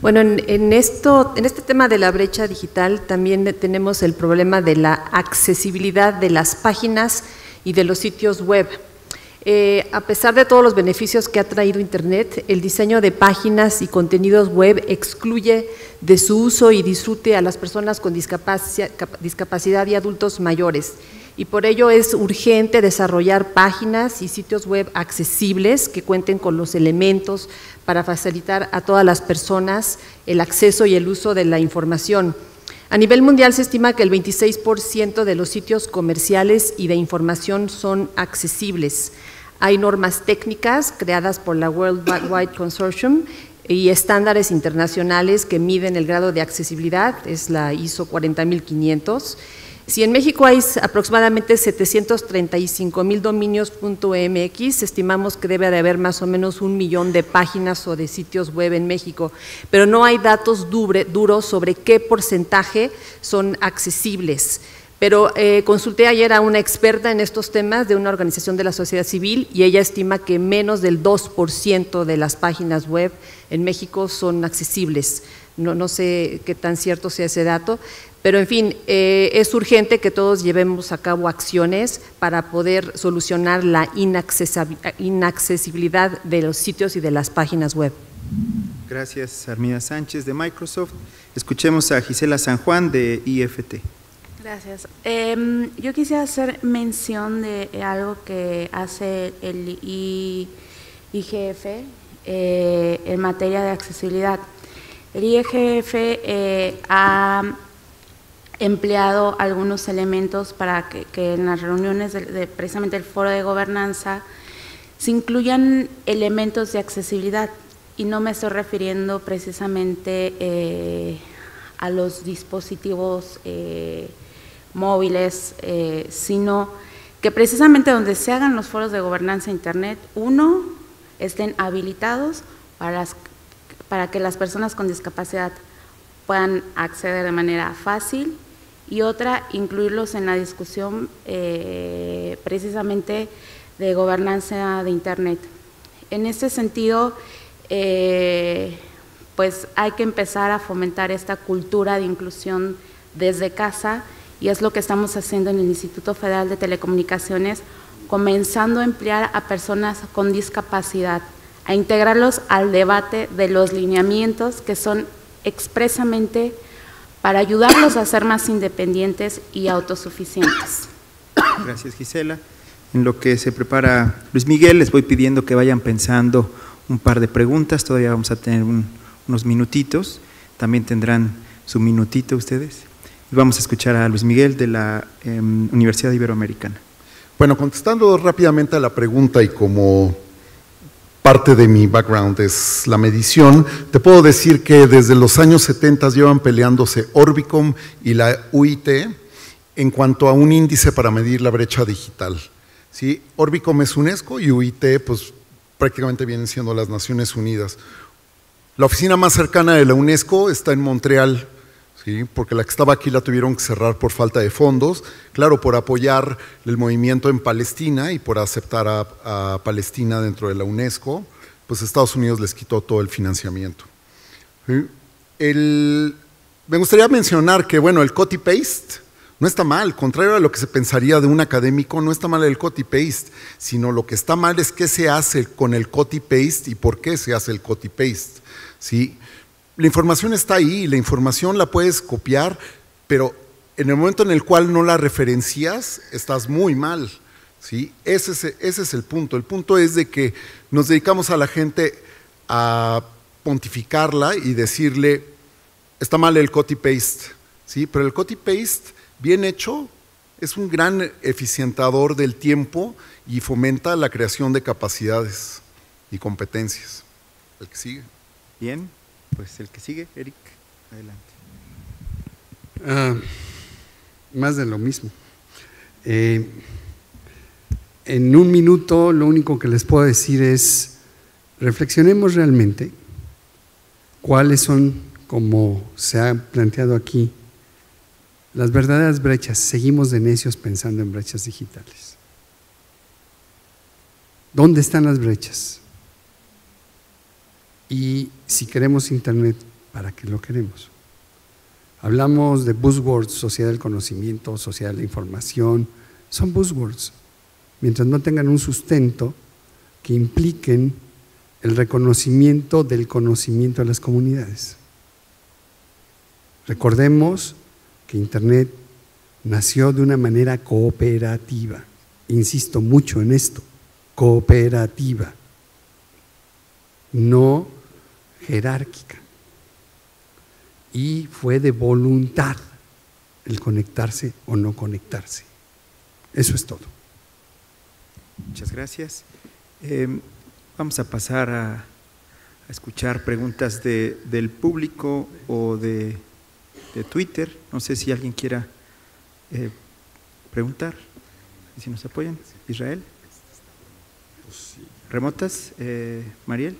Speaker 6: Bueno, en este tema de la brecha digital también tenemos el problema de la accesibilidad de las páginas y de los sitios web. A pesar de todos los beneficios que ha traído Internet, el diseño de páginas y contenidos web excluye de su uso y disfrute a las personas con discapacidad y adultos mayores. Y por ello es urgente desarrollar páginas y sitios web accesibles que cuenten con los elementos para facilitar a todas las personas el acceso y el uso de la información. A nivel mundial se estima que el 26% de los sitios comerciales y de información son accesibles. Hay normas técnicas creadas por la World Wide Consortium y estándares internacionales que miden el grado de accesibilidad, es la ISO 40500. Si en México hay aproximadamente 735,000 dominios.mx, estimamos que debe de haber más o menos 1 millón de páginas o de sitios web en México, pero no hay datos duros sobre qué porcentaje son accesibles. Pero consulté ayer a una experta en estos temas de una organización de la sociedad civil y ella estima que menos del 2% de las páginas web en México son accesibles. No sé qué tan cierto sea ese dato, pero en fin, es urgente que todos llevemos a cabo acciones para poder solucionar la inaccesibilidad de los sitios y de las páginas web.
Speaker 2: Gracias, Armida Sánchez de Microsoft. Escuchemos a Gisela San Juan de IFT.
Speaker 7: Gracias. Yo quisiera hacer mención de algo que hace el IGF en materia de accesibilidad. El IGF ha empleado algunos elementos para que en las reuniones de precisamente el foro de gobernanza se incluyan elementos de accesibilidad, y no me estoy refiriendo precisamente a los dispositivos móviles, sino que precisamente donde se hagan los foros de gobernanza Internet, uno, estén habilitados para que las personas con discapacidad puedan acceder de manera fácil, y otra, incluirlos en la discusión precisamente de gobernanza de Internet. En este sentido, pues hay que empezar a fomentar esta cultura de inclusión desde casa, y es lo que estamos haciendo en el Instituto Federal de Telecomunicaciones comenzando a emplear a personas con discapacidad, a integrarlos al debate de los lineamientos que son expresamente para ayudarlos a ser más independientes y autosuficientes.
Speaker 2: Gracias, Gisela. En lo que se prepara Luis Miguel, les voy pidiendo que vayan pensando un par de preguntas, todavía vamos a tener unos minutitos, también tendrán su minutito ustedes. Y vamos a escuchar a Luis Miguel de la Universidad Iberoamericana.
Speaker 8: Bueno, contestando rápidamente a la pregunta y como parte de mi background es la medición, te puedo decir que desde los años 70 llevan peleándose Orbicom y la UIT en cuanto a un índice para medir la brecha digital. ¿Sí? Orbicom es UNESCO y UIT pues prácticamente vienen siendo las Naciones Unidas. La oficina más cercana de la UNESCO está en Montreal, ¿sí? Porque la que estaba aquí la tuvieron que cerrar por falta de fondos, claro, por apoyar el movimiento en Palestina y por aceptar a Palestina dentro de la UNESCO, pues Estados Unidos les quitó todo el financiamiento. ¿Sí? Me gustaría mencionar que, bueno, el copy-paste no está mal, contrario a lo que se pensaría de un académico, no está mal el copy-paste, sino lo que está mal es qué se hace con el copy-paste y por qué se hace el copy-paste. ¿Sí? La información está ahí, la información la puedes copiar, pero en el momento en el cual no la referencias, estás muy mal. ¿Sí? Ese es el punto. El punto es de que nos dedicamos a la gente a pontificarla y decirle, está mal el copy-paste, ¿sí? Pero el copy-paste bien hecho es un gran eficientador del tiempo y fomenta la creación de capacidades y competencias. El que sigue.
Speaker 2: Bien, pues el que sigue, Eric, adelante.
Speaker 11: Más de lo mismo. En un minuto lo único que les puedo decir es, reflexionemos realmente cuáles son, como se ha planteado aquí, las verdaderas brechas. Seguimos de necios pensando en brechas digitales. ¿Dónde están las brechas? Y si queremos Internet, ¿para qué lo queremos? Hablamos de buzzwords, sociedad del conocimiento, sociedad de la información, son buzzwords, mientras no tengan un sustento que impliquen el reconocimiento del conocimiento de las comunidades. Recordemos que Internet nació de una manera cooperativa, insisto mucho en esto, cooperativa, no jerárquica, y fue de voluntad el conectarse o no conectarse. Eso es todo.
Speaker 2: Muchas gracias. Vamos a pasar a escuchar preguntas del público o de Twitter. No sé si alguien quiera preguntar. Si nos apoyan. Israel. ¿Remotas? Mariel.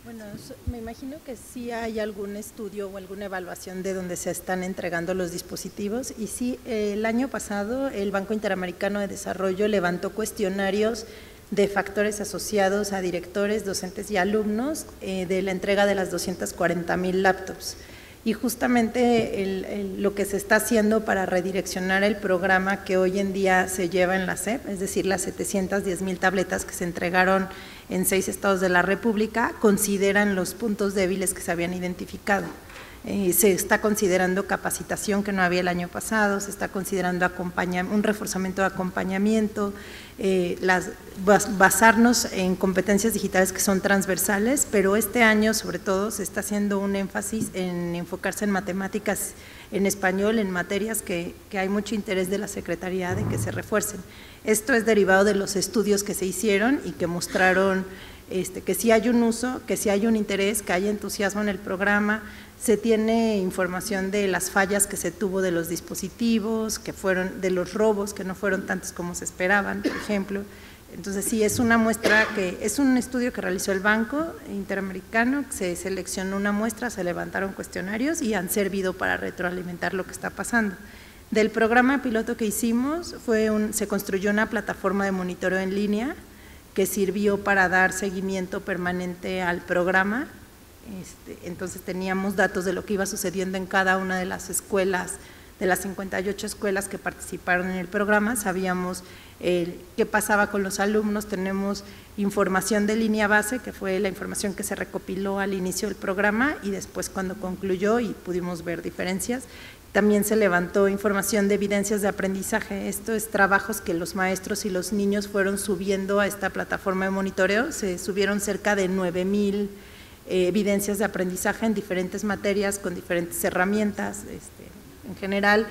Speaker 3: Bueno, me imagino que sí hay algún estudio o alguna evaluación de donde se están entregando los dispositivos y sí, el año pasado el Banco Interamericano de Desarrollo levantó cuestionarios de factores asociados a directores, docentes y alumnos de la entrega de las 240,000 laptops. Y justamente lo que se está haciendo para redireccionar el programa que hoy en día se lleva en la SEP, es decir, las 710,000 tabletas que se entregaron en 6 estados de la República, consideran los puntos débiles que se habían identificado. Se está considerando capacitación que no había el año pasado, se está considerando un reforzamiento de acompañamiento, basarnos en competencias digitales que son transversales, pero este año sobre todo se está haciendo un énfasis en enfocarse en matemáticas, en español, en materias que hay mucho interés de la Secretaría de que se refuercen. Esto es derivado de los estudios que se hicieron y que mostraron que sí hay un uso, que sí hay un interés, que hay entusiasmo en el programa. Se tiene información de las fallas que se tuvo de los dispositivos, que fueron de los robos, que no fueron tantos como se esperaban, por ejemplo. Entonces sí, es una muestra que es un estudio que realizó el Banco Interamericano, se seleccionó una muestra, se levantaron cuestionarios y han servido para retroalimentar lo que está pasando. Del programa piloto que hicimos se construyó una plataforma de monitoreo en línea que sirvió para dar seguimiento permanente al programa. Entonces teníamos datos de lo que iba sucediendo en cada una de las escuelas, de las 58 escuelas que participaron en el programa, sabíamos qué pasaba con los alumnos, tenemos información de línea base, que fue la información que se recopiló al inicio del programa y después cuando concluyó y pudimos ver diferencias. También se levantó información de evidencias de aprendizaje, esto es trabajos que los maestros y los niños fueron subiendo a esta plataforma de monitoreo, se subieron cerca de 9,000 evidencias de aprendizaje en diferentes materias con diferentes herramientas. En general,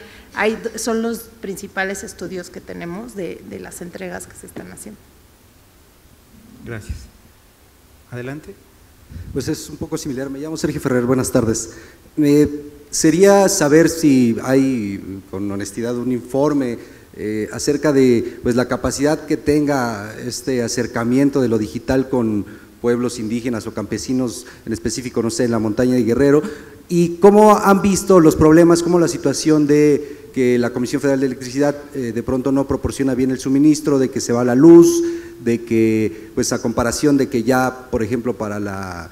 Speaker 3: son los principales estudios que tenemos de las entregas que se están haciendo.
Speaker 2: Gracias. Adelante.
Speaker 12: Pues es un poco similar, me llamo Sergio Ferrer, buenas tardes. Sería saber si hay, con honestidad, un informe acerca de pues, la capacidad que tenga este acercamiento de lo digital con pueblos indígenas o campesinos, en específico, no sé, en la montaña de Guerrero, y cómo han visto los problemas, cómo la situación de que la Comisión Federal de Electricidad de pronto no proporciona bien el suministro, de que se va la luz, de que, pues a comparación de que ya, por ejemplo, para la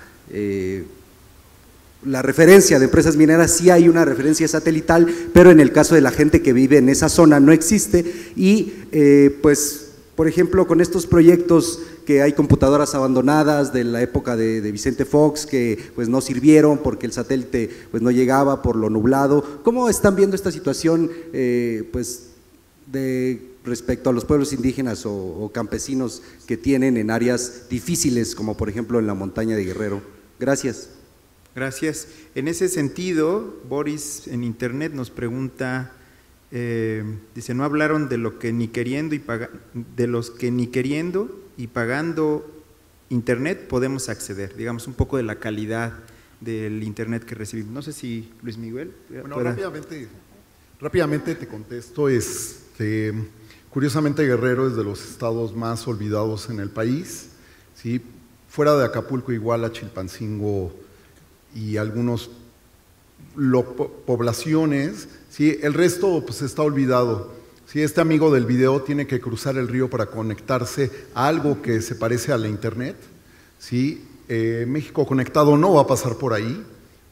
Speaker 12: referencia de empresas mineras sí hay una referencia satelital, pero en el caso de la gente que vive en esa zona no existe y pues, por ejemplo, con estos proyectos que hay computadoras abandonadas de la época de Vicente Fox que pues no sirvieron porque el satélite pues no llegaba por lo nublado. ¿Cómo están viendo esta situación pues respecto a los pueblos indígenas o campesinos que tienen en áreas difíciles como por ejemplo en la montaña de Guerrero? Gracias.
Speaker 2: Gracias. En ese sentido, Boris en internet nos pregunta, dice, no hablaron de lo que ni queriendo de los que ni queriendo y pagando internet podemos acceder, digamos un poco de la calidad del internet que recibimos. No sé si Luis Miguel.
Speaker 8: Bueno, rápidamente te contesto. Curiosamente Guerrero es de los estados más olvidados en el país, ¿sí? Fuera de Acapulco, Iguala, Chilpancingo y algunas poblaciones, ¿sí? El resto pues está olvidado. ¿Sí? Este amigo del video tiene que cruzar el río para conectarse a algo que se parece a la internet, ¿sí? México Conectado no va a pasar por ahí.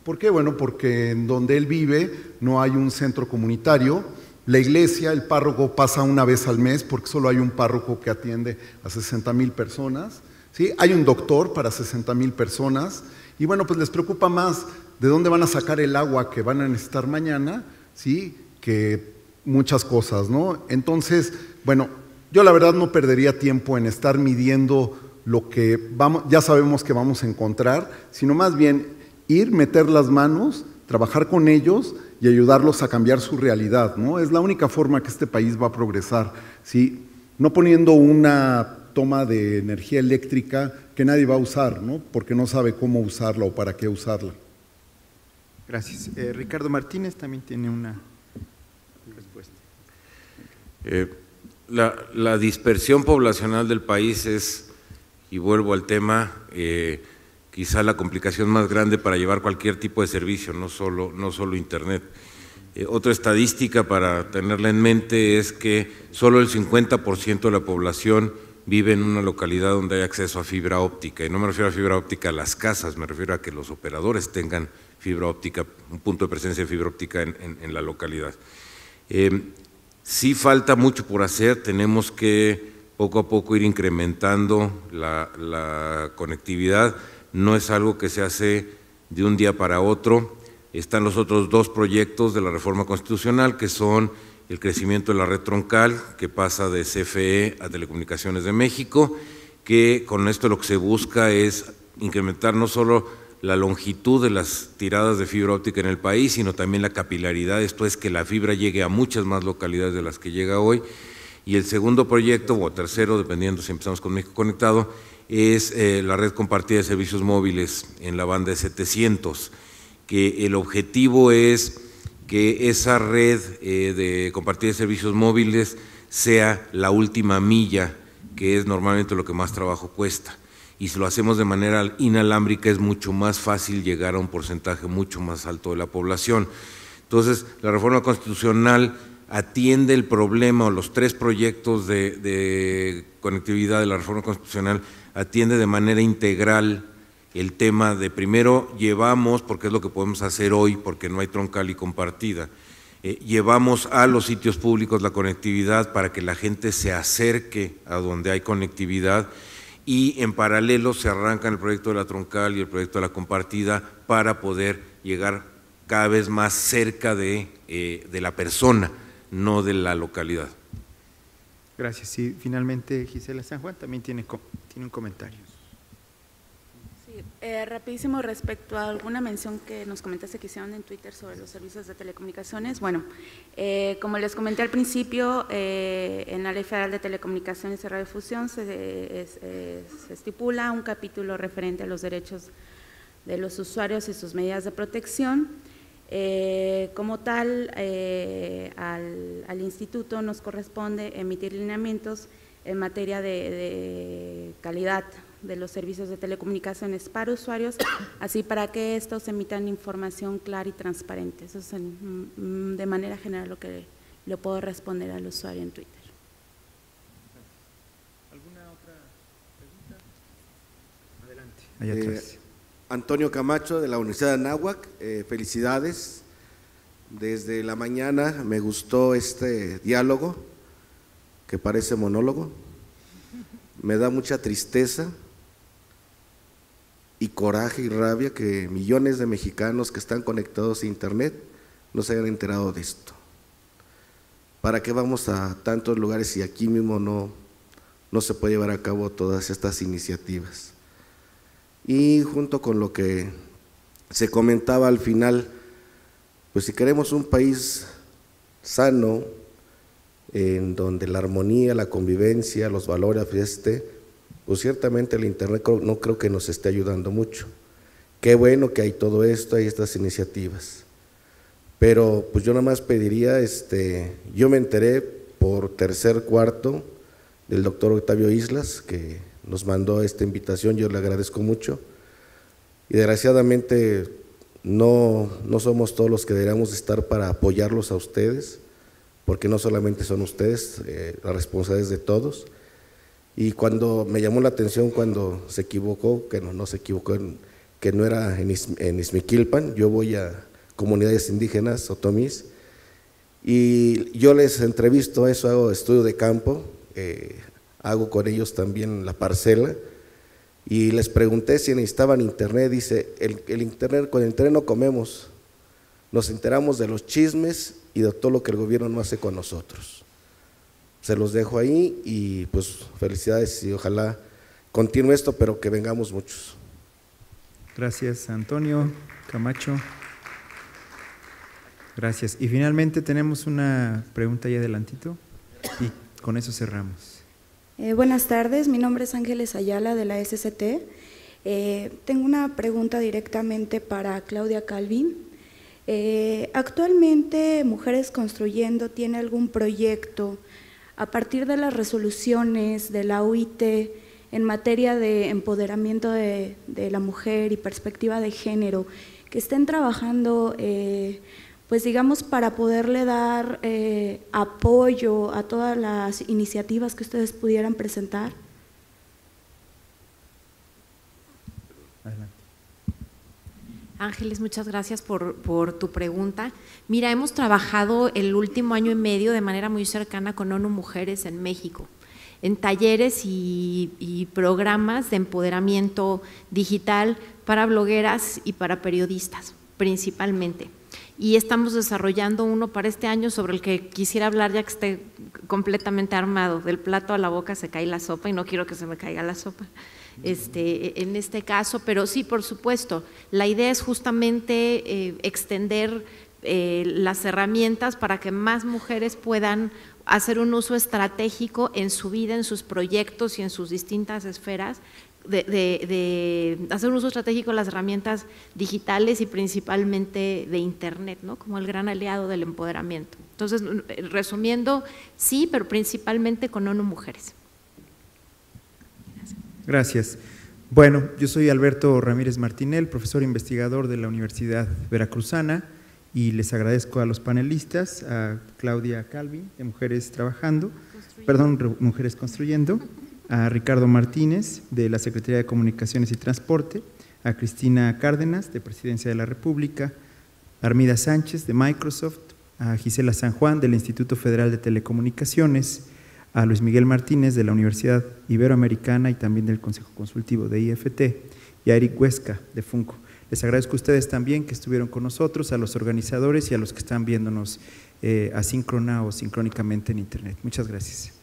Speaker 8: ¿Por qué? Bueno, porque en donde él vive no hay un centro comunitario. La iglesia, el párroco pasa una vez al mes porque solo hay un párroco que atiende a 60,000 personas, ¿sí? Hay un doctor para 60,000 personas y bueno, pues les preocupa más de dónde van a sacar el agua que van a necesitar mañana, ¿sí? Que muchas cosas, ¿no? Entonces, bueno, yo la verdad no perdería tiempo en estar midiendo lo que ya sabemos que vamos a encontrar, sino más bien ir, meter las manos, trabajar con ellos y ayudarlos a cambiar su realidad, ¿no? Es la única forma que este país va a progresar, ¿sí? No poniendo una toma de energía eléctrica que nadie va a usar, ¿no? Porque no sabe cómo usarla o para qué usarla.
Speaker 2: Gracias. Ricardo Martínez también tiene una respuesta.
Speaker 4: La dispersión poblacional del país es, y vuelvo al tema, quizá la complicación más grande para llevar cualquier tipo de servicio, no solo internet. Otra estadística para tenerla en mente es que solo el 50% de la población vive en una localidad donde hay acceso a fibra óptica, y no me refiero a fibra óptica a las casas, me refiero a que los operadores tengan fibra óptica, un punto de presencia de fibra óptica en la localidad. Sí falta mucho por hacer, tenemos que poco a poco ir incrementando la conectividad, no es algo que se hace de un día para otro. Están los otros dos proyectos de la reforma constitucional que son el crecimiento de la red troncal que pasa de CFE a Telecomunicaciones de México, que con esto lo que se busca es incrementar no solo la longitud de las tiradas de fibra óptica en el país, sino también la capilaridad, esto es que la fibra llegue a muchas más localidades de las que llega hoy. Y el segundo proyecto, o tercero, dependiendo si empezamos con México Conectado, es la red compartida de servicios móviles en la banda de 700, que el objetivo es que esa red de compartida de servicios móviles sea la última milla que es normalmente lo que más trabajo cuesta. Y si lo hacemos de manera inalámbrica es mucho más fácil llegar a un porcentaje mucho más alto de la población. Entonces, la reforma constitucional atiende el problema, o los 3 proyectos de conectividad de la reforma constitucional atiende de manera integral el tema de primero llevamos, porque es lo que podemos hacer hoy, porque no hay troncal y compartida, llevamos a los sitios públicos la conectividad para que la gente se acerque a donde hay conectividad, y en paralelo se arrancan el proyecto de la troncal y el proyecto de la compartida para poder llegar cada vez más cerca de la persona, no de la localidad.
Speaker 2: Gracias. Y finalmente Gisela San Juan también tiene un comentario.
Speaker 7: Sí, rapidísimo respecto a alguna mención que nos comentaste que hicieron en Twitter sobre los servicios de telecomunicaciones. Bueno, como les comenté al principio, en la Ley Federal de Telecomunicaciones y Radiodifusión se estipula un capítulo referente a los derechos de los usuarios y sus medidas de protección. Como tal, al instituto nos corresponde emitir lineamientos en materia de calidad de los servicios de telecomunicaciones para usuarios, así para que estos emitan información clara y transparente. Eso es de manera general lo que le puedo responder al usuario en Twitter.
Speaker 2: ¿Alguna otra pregunta? Adelante. Allá atrás.
Speaker 13: Antonio Camacho, de la Universidad de Anáhuac, felicidades. Desde la mañana me gustó este diálogo, que parece monólogo. Me da mucha tristeza y coraje y rabia que millones de mexicanos que están conectados a internet no se hayan enterado de esto. ¿Para qué vamos a tantos lugares si aquí mismo no se puede llevar a cabo todas estas iniciativas? Y junto con lo que se comentaba al final, pues si queremos un país sano, en donde la armonía, la convivencia, los valores, pues ciertamente el internet no creo que nos esté ayudando mucho. Qué bueno que hay todo esto, hay estas iniciativas, pero pues yo nada más pediría, yo me enteré por tercer cuarto del doctor Octavio Islas, que nos mandó esta invitación, yo le agradezco mucho, y desgraciadamente no somos todos los que deberíamos estar para apoyarlos a ustedes, porque no solamente son ustedes, la responsabilidad es de todos. Y cuando me llamó la atención cuando se equivocó, que no se equivocó, que no era en Izmiquilpan, yo voy a comunidades indígenas, otomís, y yo les entrevisto eso, hago estudio de campo, hago con ellos también la parcela, y les pregunté si necesitaban internet. Dice, el internet, con el internet no comemos, nos enteramos de los chismes y de todo lo que el gobierno no hace con nosotros. Se los dejo ahí y pues felicidades y ojalá continúe esto, pero que vengamos muchos.
Speaker 2: Gracias, Antonio Camacho. Gracias. Y finalmente tenemos una pregunta ahí adelantito y con eso cerramos.
Speaker 14: Buenas tardes, mi nombre es Ángeles Ayala de la SCT. Tengo una pregunta directamente para Claudia Calvin. Actualmente Mujeres Construyendo tiene algún proyecto a partir de las resoluciones de la OIT en materia de empoderamiento de la mujer y perspectiva de género, que estén trabajando pues digamos para poderle dar apoyo a todas las iniciativas que ustedes pudieran presentar.
Speaker 2: Adelante.
Speaker 5: Ángeles, muchas gracias por tu pregunta. Mira, hemos trabajado el último año y medio de manera muy cercana con ONU Mujeres en México, en talleres y programas de empoderamiento digital para blogueras y para periodistas, principalmente. Y estamos desarrollando uno para este año sobre el que quisiera hablar ya que esté completamente armado. Del plato a la boca se cae la sopa y no quiero que se me caiga la sopa. En este caso, pero sí, por supuesto, la idea es justamente extender las herramientas para que más mujeres puedan hacer un uso estratégico en su vida, en sus proyectos y en sus distintas esferas, de hacer un uso estratégico de las herramientas digitales y principalmente de internet, ¿no? Como el gran aliado del empoderamiento. Entonces, resumiendo, sí, pero principalmente con ONU Mujeres.
Speaker 2: Gracias. Bueno, yo soy Alberto Ramírez Martinel, profesor investigador de la Universidad Veracruzana, y les agradezco a los panelistas, a Claudia Calvin, de Mujeres Construyendo, a Ricardo Martínez, de la Secretaría de Comunicaciones y Transporte, a Cristina Cárdenas, de Presidencia de la República, a Armida Sánchez, de Microsoft, a Gisela San Juan, del Instituto Federal de Telecomunicaciones, a Luis Miguel Martínez, de la Universidad Iberoamericana y también del Consejo Consultivo de IFT, y a Eric Huesca, de Funco. Les agradezco a ustedes también que estuvieron con nosotros, a los organizadores y a los que están viéndonos asíncrona o sincrónicamente en Internet. Muchas gracias.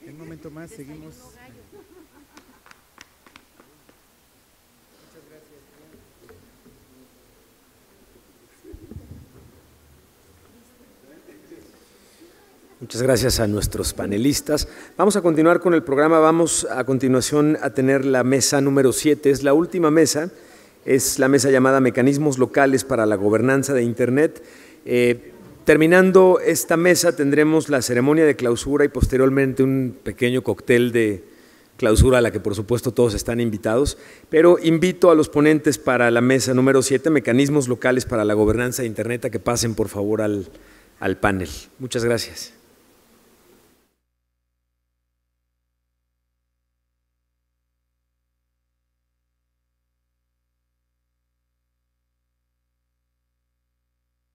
Speaker 2: En un momento más seguimos.
Speaker 15: Muchas gracias a nuestros panelistas. Vamos a continuar con el programa. Vamos a continuación a tener la mesa número 7. Es la última mesa, es la mesa llamada Mecanismos Locales para la Gobernanza de Internet. Terminando esta mesa tendremos la ceremonia de clausura y posteriormente un pequeño cóctel de clausura a la que por supuesto todos están invitados, pero invito a los ponentes para la mesa número 7, Mecanismos Locales para la Gobernanza de Internet, a que pasen por favor al panel. Muchas gracias.